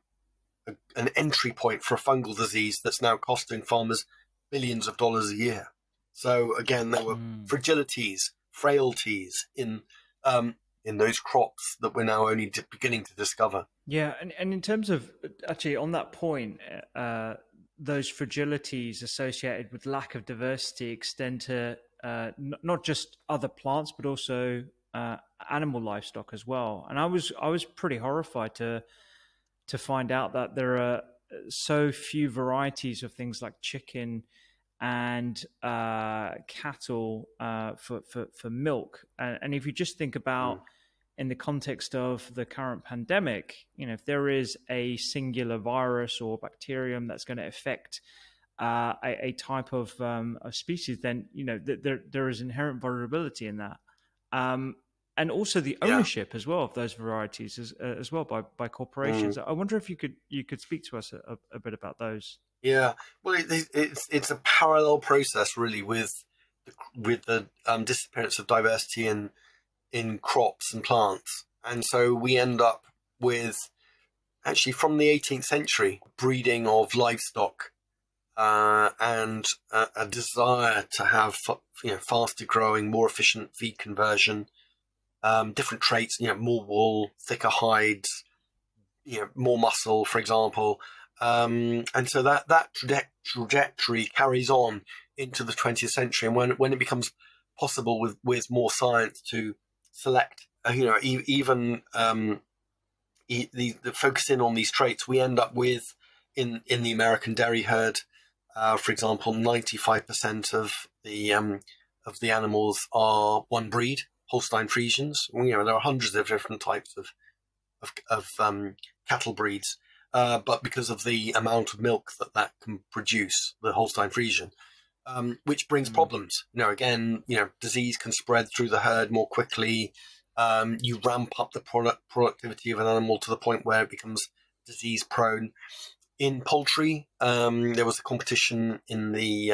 an entry point for a fungal disease that's now costing farmers billions of dollars a year. So again, there were fragilities, frailties in those crops that we're now only beginning to discover. Yeah, and in terms of, actually, on that point, those fragilities associated with lack of diversity extend to not just other plants, but also animal livestock as well. And I was pretty horrified to find out that there are so few varieties of things like chicken and cattle for milk. And if you just think about, in the context of the current pandemic, if there is a singular virus or bacterium that's going to affect a type of species, then there is inherent vulnerability in that, and also the ownership as well of those varieties as well by corporations. I wonder if you could speak to us a bit about those. Yeah, well, it's a parallel process really with the disappearance of diversity in crops and plants, and so we end up with, actually, from the 18th century, breeding of livestock and a desire to have faster growing, more efficient feed conversion, different traits, more wool, thicker hides, more muscle, for example. And so that trajectory carries on into the 20th century, and when it becomes possible with more science to select, even the focusing on these traits, we end up with, in the American dairy herd, for example, 95% of the animals are one breed, Holstein Friesians. There are hundreds of different types of cattle breeds. But because of the amount of milk that can produce, the Holstein Friesian, which brings problems. Again, disease can spread through the herd more quickly. You ramp up the productivity of an animal to the point where it becomes disease prone. In poultry, there was a competition in the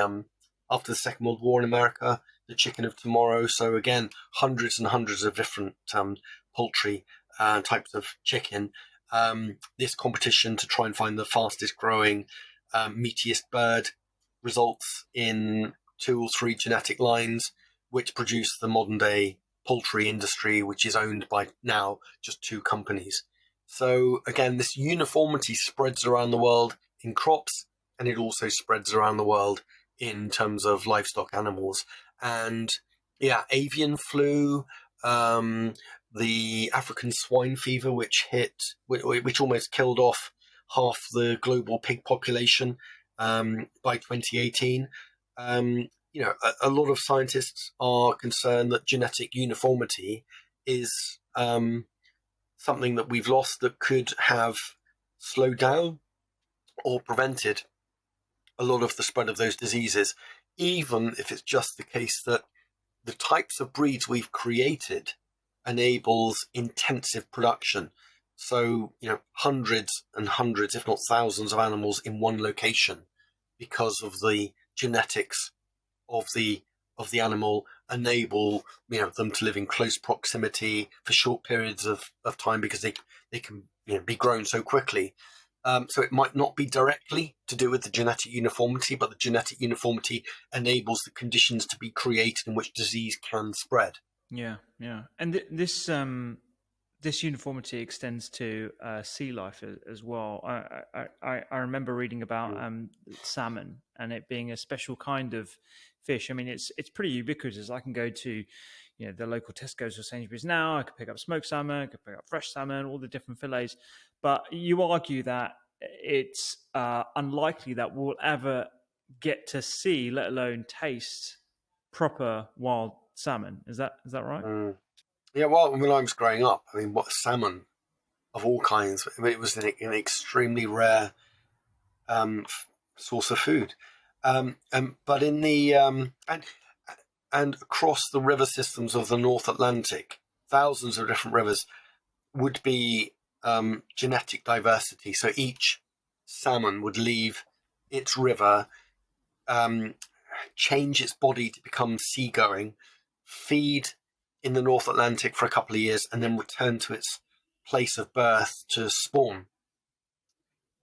after the Second World War in America, the chicken of tomorrow. So again, hundreds and hundreds of different poultry types of chicken. This competition to try and find the fastest growing, meatiest bird results in 2 or 3 genetic lines, which produce the modern day poultry industry, which is owned by now just 2 companies. So again, this uniformity spreads around the world in crops, and it also spreads around the world in terms of livestock animals. And avian flu, the African swine fever, which almost killed off half the global pig population by 2018. A lot of scientists are concerned that genetic uniformity is something that we've lost that could have slowed down or prevented a lot of the spread of those diseases, even if it's just the case that the types of breeds we've created enables intensive production. So, hundreds and hundreds, if not thousands of animals in one location because of the genetics of the animal enable them to live in close proximity for short periods of time because they can be grown so quickly. So it might not be directly to do with the genetic uniformity, but the genetic uniformity enables the conditions to be created in which disease can spread. Yeah. And this uniformity extends to sea life as well. I remember reading about salmon and it being a special kind of fish. I mean, it's pretty ubiquitous. I can go to the local Tesco's or Sainsbury's now. I could pick up smoked salmon, I could pick up fresh salmon, all the different fillets. But you argue that it's unlikely that we'll ever get to see, let alone taste, proper wild salmon. Is that right? Yeah, well, when I was growing up, I mean, what salmon of all kinds, it was an extremely rare source of food. But in the and across the river systems of the North Atlantic, thousands of different rivers would be genetic diversity. So each salmon would leave its river, change its body to become seagoing, feed in the North Atlantic for a couple of years, and then return to its place of birth to spawn.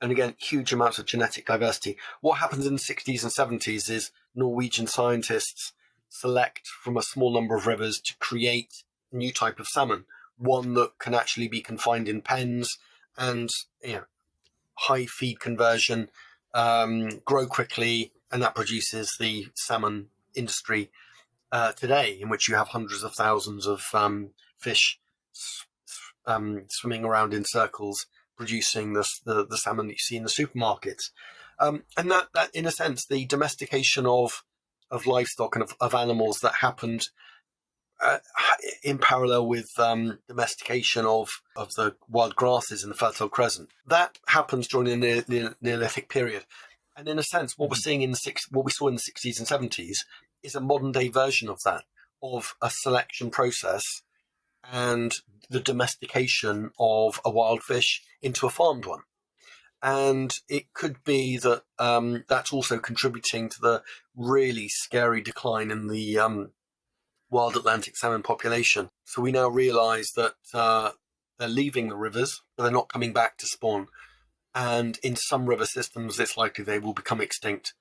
And again, huge amounts of genetic diversity. What happens in the 60s and 70s is Norwegian scientists select from a small number of rivers to create a new type of salmon, one that can actually be confined in pens and high feed conversion, grow quickly, and that produces the salmon industry today, in which you have hundreds of thousands of fish swimming around in circles, producing the salmon that you see in the supermarkets. And that, in a sense, the domestication of livestock and of animals that happened in parallel with domestication of the wild grasses in the Fertile Crescent, that happens during the Neolithic period. And in a sense, what we're seeing what we saw in the 60s and 70s is a modern day version of that, of a selection process and the domestication of a wild fish into a farmed one. And it could be that that's also contributing to the really scary decline in the wild Atlantic salmon population. So we now realise that they're leaving the rivers, but they're not coming back to spawn. And in some river systems, it's likely they will become extinct.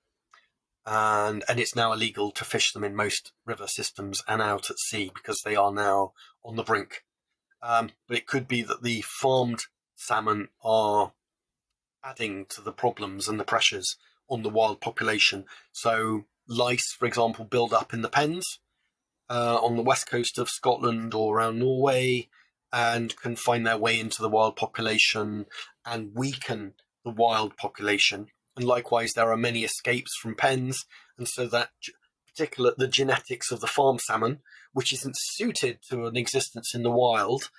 And it's now illegal to fish them in most river systems and out at sea because they are now on the brink. But it could be that the farmed salmon are adding to the problems and the pressures on the wild population. So lice, for example, build up in the pens on the west coast of Scotland or around Norway and can find their way into the wild population and weaken the wild population. And likewise, there are many escapes from pens, and so that the genetics of the farm salmon, which isn't suited to an existence in the wild,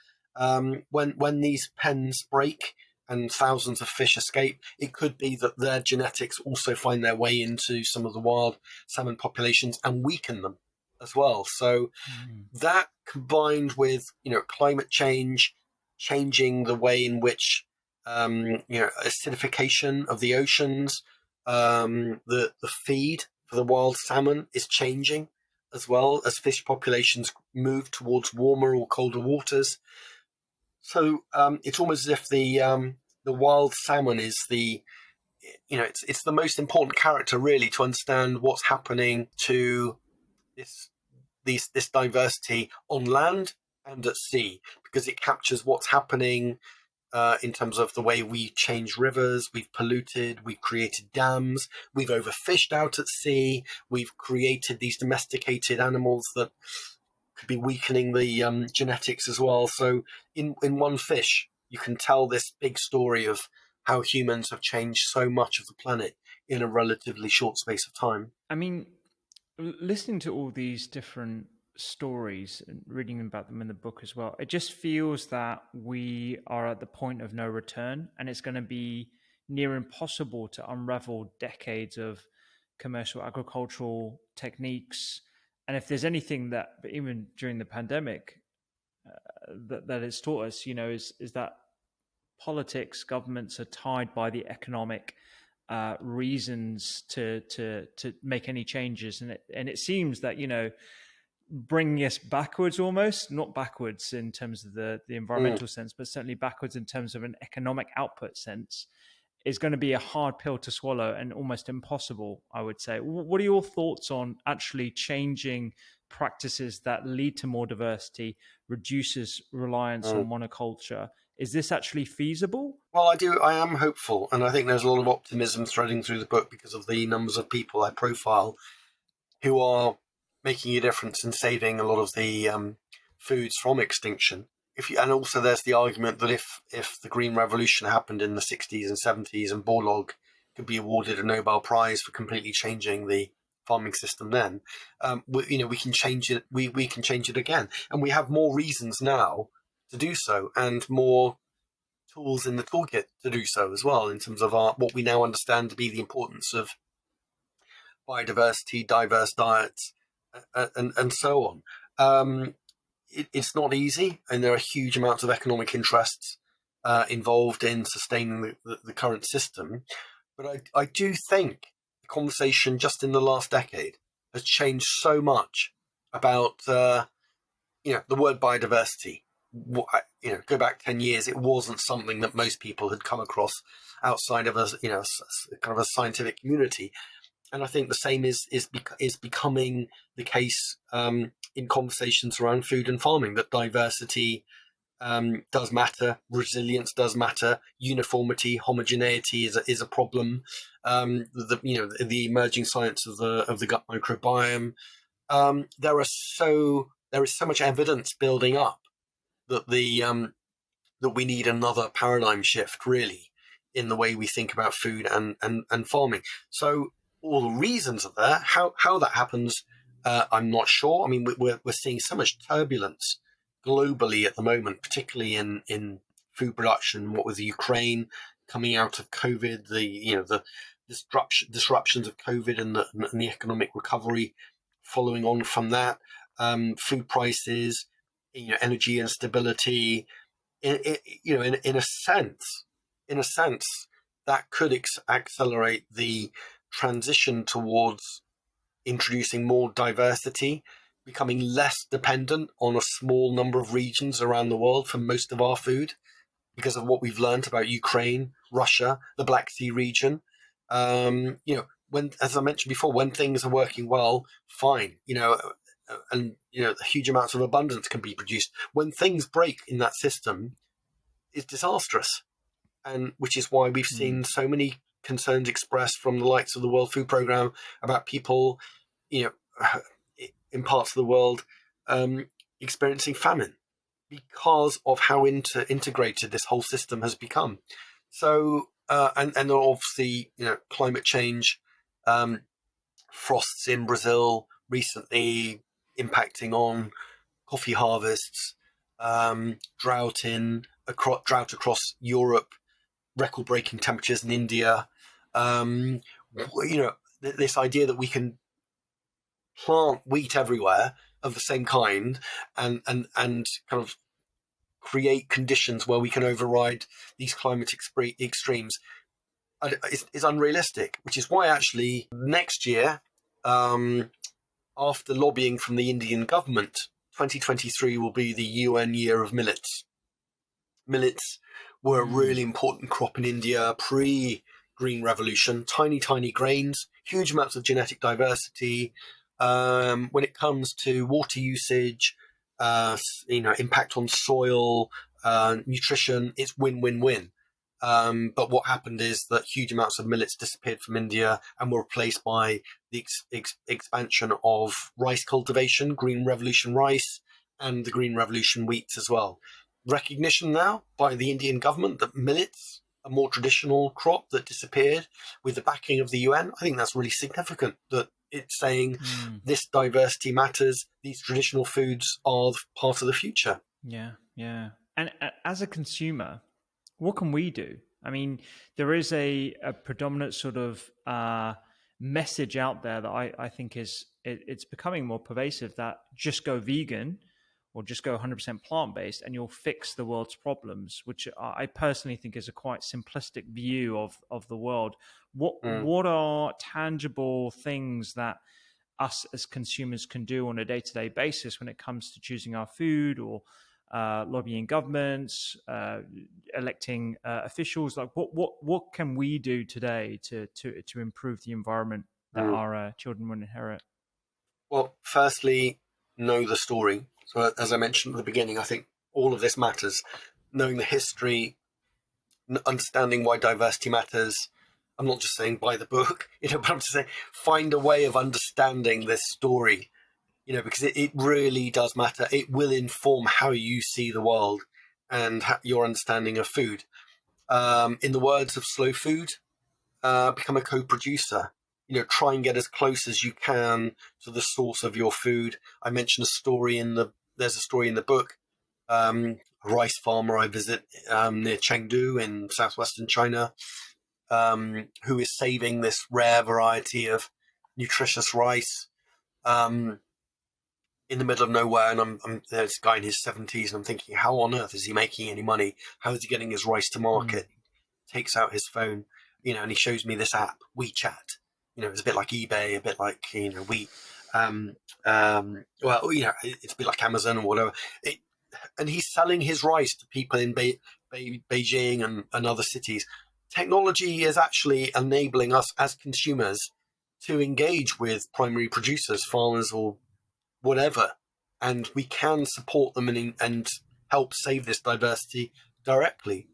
when these pens break and thousands of fish escape, it could be that their genetics also find their way into some of the wild salmon populations and weaken them as well. So that combined with, climate change, changing the way in which, acidification of the oceans, the feed for the wild salmon is changing as well as fish populations move towards warmer or colder waters. So it's almost as if the wild salmon is it's the most important character really to understand what's happening to this diversity on land and at sea, because it captures what's happening in terms of the way we change rivers, we've polluted, we've created dams, we've overfished out at sea, we've created these domesticated animals that could be weakening the genetics as well. So in one fish, you can tell this big story of how humans have changed so much of the planet in a relatively short space of time. I mean, listening to all these different stories and reading about them in the book as well, it just feels that we are at the point of no return, and it's going to be near impossible to unravel decades of commercial agricultural techniques. And if there's anything that, even during the pandemic, that it's taught us, is that politics, governments are tied by the economic reasons to make any changes, and it seems that bringing us backwards, almost not backwards in terms of the environmental sense, but certainly backwards in terms of an economic output sense, is going to be a hard pill to swallow and almost impossible, I would say. What are your thoughts on actually changing practices that lead to more diversity, reduces reliance on monoculture? Is this actually feasible? Well, I am hopeful, and I think there's a lot of optimism threading through the book because of the numbers of people I profile who are making a difference in saving a lot of the foods from extinction. And also there's the argument that if the Green Revolution happened in the 60s and 70s and Borlaug could be awarded a Nobel Prize for completely changing the farming system, then we can change it. We can change it again, and we have more reasons now to do so, and more tools in the toolkit to do so as well, in terms of what we now understand to be the importance of biodiversity, diverse diets, and so on. It's not easy, and there are huge amounts of economic interests involved in sustaining the current system. But I do think the conversation just in the last decade has changed so much about the word biodiversity. Go back 10 years, it wasn't something that most people had come across outside of a kind of a scientific community. And I think the same is becoming the case in conversations around food and farming, that diversity does matter, resilience does matter, uniformity, homogeneity is a problem. The emerging science of the gut microbiome. There is so much evidence building up that that we need another paradigm shift, really, in the way we think about food and farming. So all the reasons are there. How that happens, I'm not sure. I mean, we're seeing so much turbulence globally at the moment, particularly in food production. What with the Ukraine coming out of COVID, the disruptions of COVID and the economic recovery following on from that, food prices, energy instability. In a sense, that could accelerate the transition towards introducing more diversity, becoming less dependent on a small number of regions around the world for most of our food, because of what we've learned about Ukraine, Russia, the Black Sea region. When, as I mentioned before, when things are working well, fine, and huge amounts of abundance can be produced. When things break in that system, it's disastrous, and which is why we've seen so many concerns expressed from the likes of the World Food Programme about people, in parts of the world, experiencing famine because of how integrated this whole system has become. So, and obviously, climate change, frosts in Brazil recently impacting on coffee harvests, drought across Europe, record-breaking temperatures in India. This idea that we can plant wheat everywhere of the same kind and kind of create conditions where we can override these climate extremes is unrealistic, which is why actually next year, after lobbying from the Indian government, 2023 will be the UN year of millets. Millets were a really important crop in India pre-Green Revolution. Tiny, tiny grains, huge amounts of genetic diversity. When it comes to water usage, impact on soil, nutrition, it's win-win-win. But what happened is that huge amounts of millets disappeared from India and were replaced by the expansion of rice cultivation, Green Revolution rice, and the Green Revolution wheat as well. Recognition now by the Indian government that millets, a more traditional crop that disappeared, with the backing of the UN, I think that's really significant, that it's saying this diversity matters, these traditional foods are part of the future. Yeah. And as a consumer, what can we do? I mean, there is a predominant sort of message out there that I think it's becoming more pervasive, that just go vegan or just go 100% plant-based and you'll fix the world's problems, which I personally think is a quite simplistic view of the world. What are tangible things that us as consumers can do on a day-to-day basis when it comes to choosing our food, or lobbying governments, electing officials? Like what can we do today to improve the environment that our children will inherit? Well, firstly, know the story. So as I mentioned at the beginning, I think all of this matters. Knowing the history, understanding why diversity matters. I'm not just saying buy the book, but I'm just saying find a way of understanding this story, because it really does matter. It will inform how you see the world and your understanding of food. In the words of Slow Food, become a co-producer. Try and get as close as you can to the source of your food. I mentioned there's a story in the book, a rice farmer I visit near Chengdu in southwestern China, who is saving this rare variety of nutritious rice in the middle of nowhere. And there's a guy in his 70s, and I'm thinking, how on earth is he making any money? How is he getting his rice to market? Takes out his phone, and he shows me this app, WeChat. It's a bit like eBay, a bit like, it's a bit like Amazon or whatever. And he's selling his rice to people in Beijing and other cities. Technology is actually enabling us as consumers to engage with primary producers, farmers, or whatever, and we can support them and help save this diversity directly.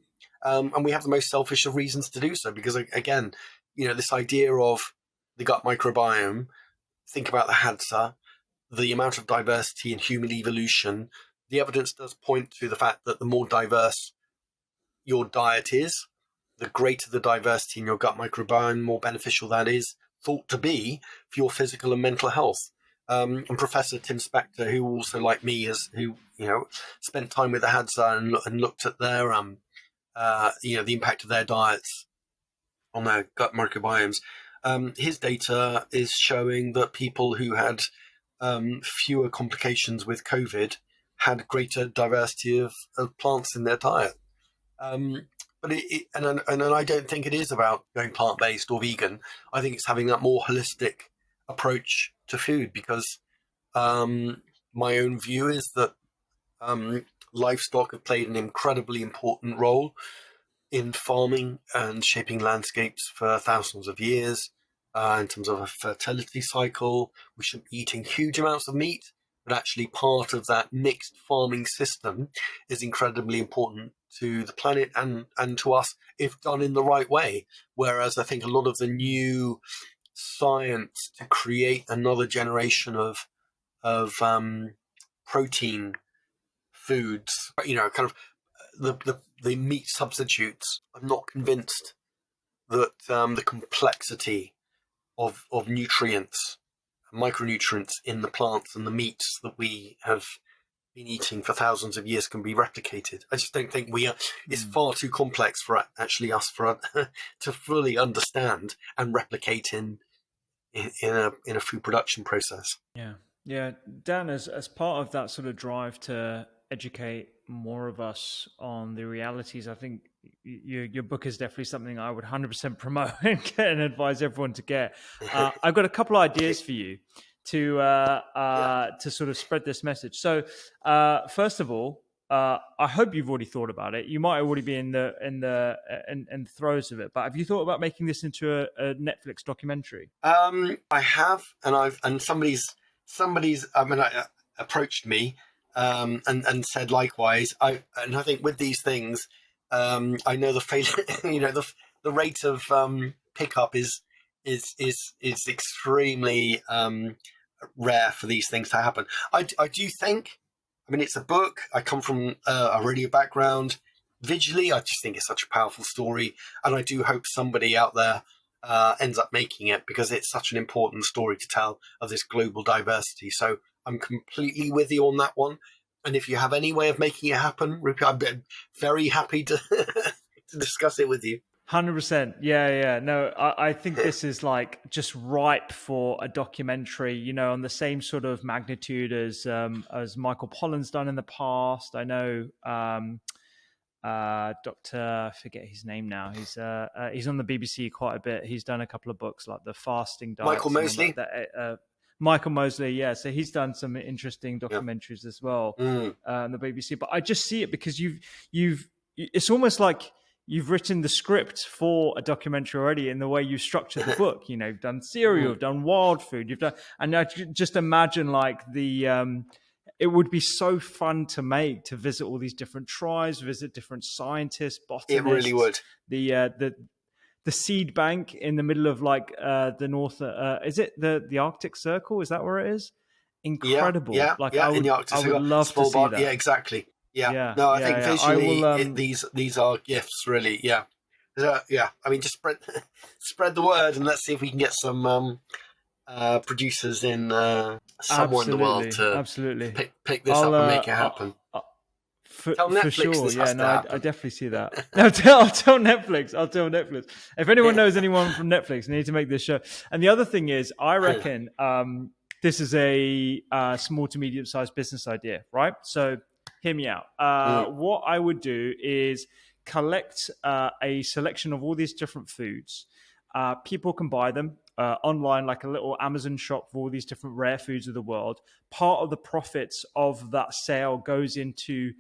And we have the most selfish of reasons to do so, because, again, this idea of the gut microbiome, think about the Hadza, the amount of diversity in human evolution. The evidence does point to the fact that the more diverse your diet is, the greater the diversity in your gut microbiome, more beneficial that is thought to be for your physical and mental health. And Professor Tim Spector, who also, like me, spent time with the Hadza and looked at their, the impact of their diets on their gut microbiomes. His data is showing that people who had fewer complications with COVID had greater diversity of plants in their diet. But I don't think it is about going plant-based or vegan. I think it's having that more holistic approach to food, because my own view is that livestock have played an incredibly important role in farming and shaping landscapes for thousands of years. In terms of a fertility cycle, we shouldn't be eating huge amounts of meat, but actually part of that mixed farming system is incredibly important to the planet and to us if done in the right way. Whereas I think a lot of the new science to create another generation of protein foods, kind of the meat substitutes, I'm not convinced that the complexity of nutrients, micronutrients in the plants and the meats that we have been eating for thousands of years can be replicated. I just don't think we are. It's far too complex for actually us to fully understand and replicate in a food production process. Yeah. Dan, as part of that sort of drive to educate more of us on the realities, I think your book is definitely something I would 100% promote and advise everyone to get. I've got a couple of ideas for you to sort of spread this message. So first of all, I hope you've already thought about it. You might already be in the throes of it, but have you thought about making this into a Netflix documentary? I have, and somebody's approached me and said likewise. I think with these things, I know the failure, the rate of pickup is extremely rare for these things to happen. I do think. I mean, it's a book. I come from a radio background. Visually, I just think it's such a powerful story, and I do hope somebody out there ends up making it, because it's such an important story to tell of this global diversity. So I'm completely with you on that one. And if you have any way of making it happen, I'd be very happy to to discuss it with you. 100%. Yeah. No, I think this is like just ripe for a documentary, on the same sort of magnitude as Michael Pollan's done in the past. I know Dr. I forget his name now. He's on the BBC quite a bit. He's done a couple of books like The Fasting Diet. Michael Mosley. Michael Mosley, yeah. So he's done some interesting documentaries as well on the BBC. But I just see it because you've it's almost like you've written the script for a documentary already in the way you structured the book. You've done cereal, you've done wild food, you've done, and I just imagine like it would be so fun to visit all these different tribes, visit different scientists, botanists. It really would. The seed bank in the middle of like the north. Is it the Arctic Circle? Is that where it is? Incredible. Yeah. In the Arctic Circle. I would love to see that. Yeah, exactly. Yeah. No, I think visually these are gifts, really. Yeah. I mean, just spread the word, and let's see if we can get some producers in somewhere in the world to pick this up and make it happen. Tell Netflix for sure. Yeah, no, I definitely see that. I'll tell Netflix. If anyone knows anyone from Netflix, they need to make this show. And the other thing is, I reckon this is a small to medium sized business idea, right? So hear me out. What I would do is collect a selection of all these different foods. People can buy them online, like a little Amazon shop for all these different rare foods of the world. Part of the profits of that sale goes into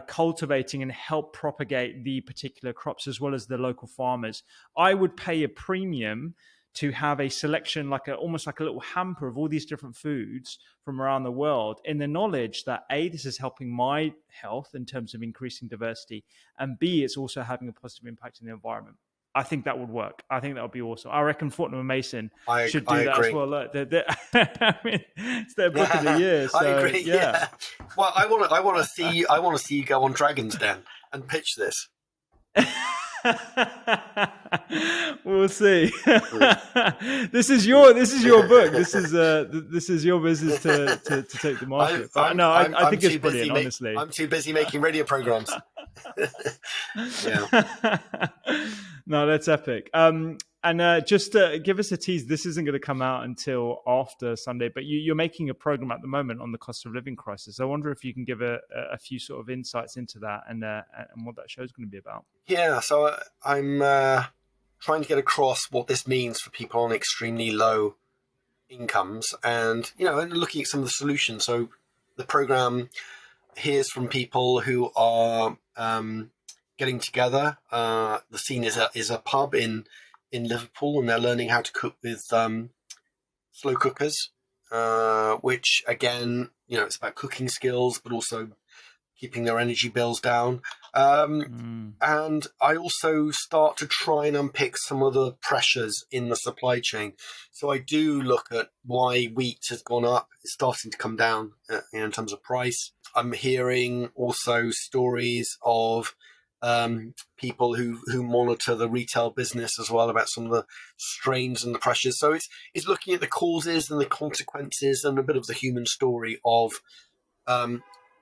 cultivating and help propagate the particular crops as well as the local farmers. I would pay a premium to have a selection, almost like a little hamper of all these different foods from around the world, in the knowledge that A, this is helping my health in terms of increasing diversity, and B, it's also having a positive impact in the environment. I think that would work. I think that would be awesome. I reckon Fortnum and Mason should do that as well. Look, I mean, it's their book of the year. So, I agree. Yeah. Well, I want to see you go on Dragon's Den and pitch this. We'll see. This is your book. This is your business to take the market. I think it's brilliant. Honestly, I'm too busy making radio programs. No, that's epic. Just give us a tease. This isn't going to come out until after Sunday, but you're making a program at the moment on the cost of living crisis. I wonder if you can give a few sort of insights into that and what that show is going to be about. Yeah, so I'm trying to get across what this means for people on extremely low incomes, and looking at some of the solutions. So the program hears from people who are getting together. The scene is a pub in Liverpool, and they're learning how to cook with slow cookers, which again, it's about cooking skills, but also keeping their energy bills down. And I also start to try and unpick some of the pressures in the supply chain. So I do look at why wheat has gone up. It's starting to come down in terms of price. I'm hearing also stories of people who monitor the retail business as well, about some of the strains and the pressures. So it's looking at the causes and the consequences and a bit of the human story of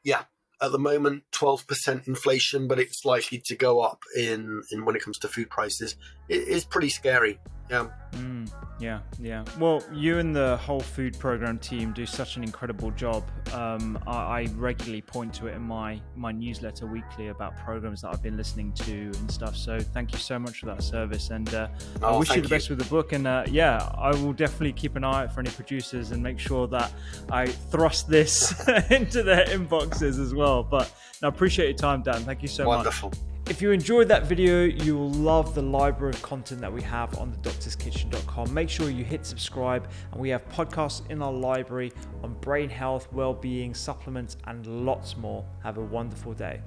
Yeah. At the moment, 12% inflation, but it's likely to go up in when it comes to food prices. It is pretty scary. Yeah. Yeah. Well, you and the whole food program team do such an incredible job. I regularly point to it in my newsletter weekly about programs that I've been listening to and stuff. So thank you so much for that service. And I wish you the best with the book. And I will definitely keep an eye out for any producers and make sure that I thrust this into their inboxes as well. But I appreciate your time, Dan. Thank you so much. Wonderful. If you enjoyed that video, you will love the library of content that we have on thedoctorskitchen.com. Make sure you hit subscribe, and we have podcasts in our library on brain health, well-being, supplements, and lots more. Have a wonderful day.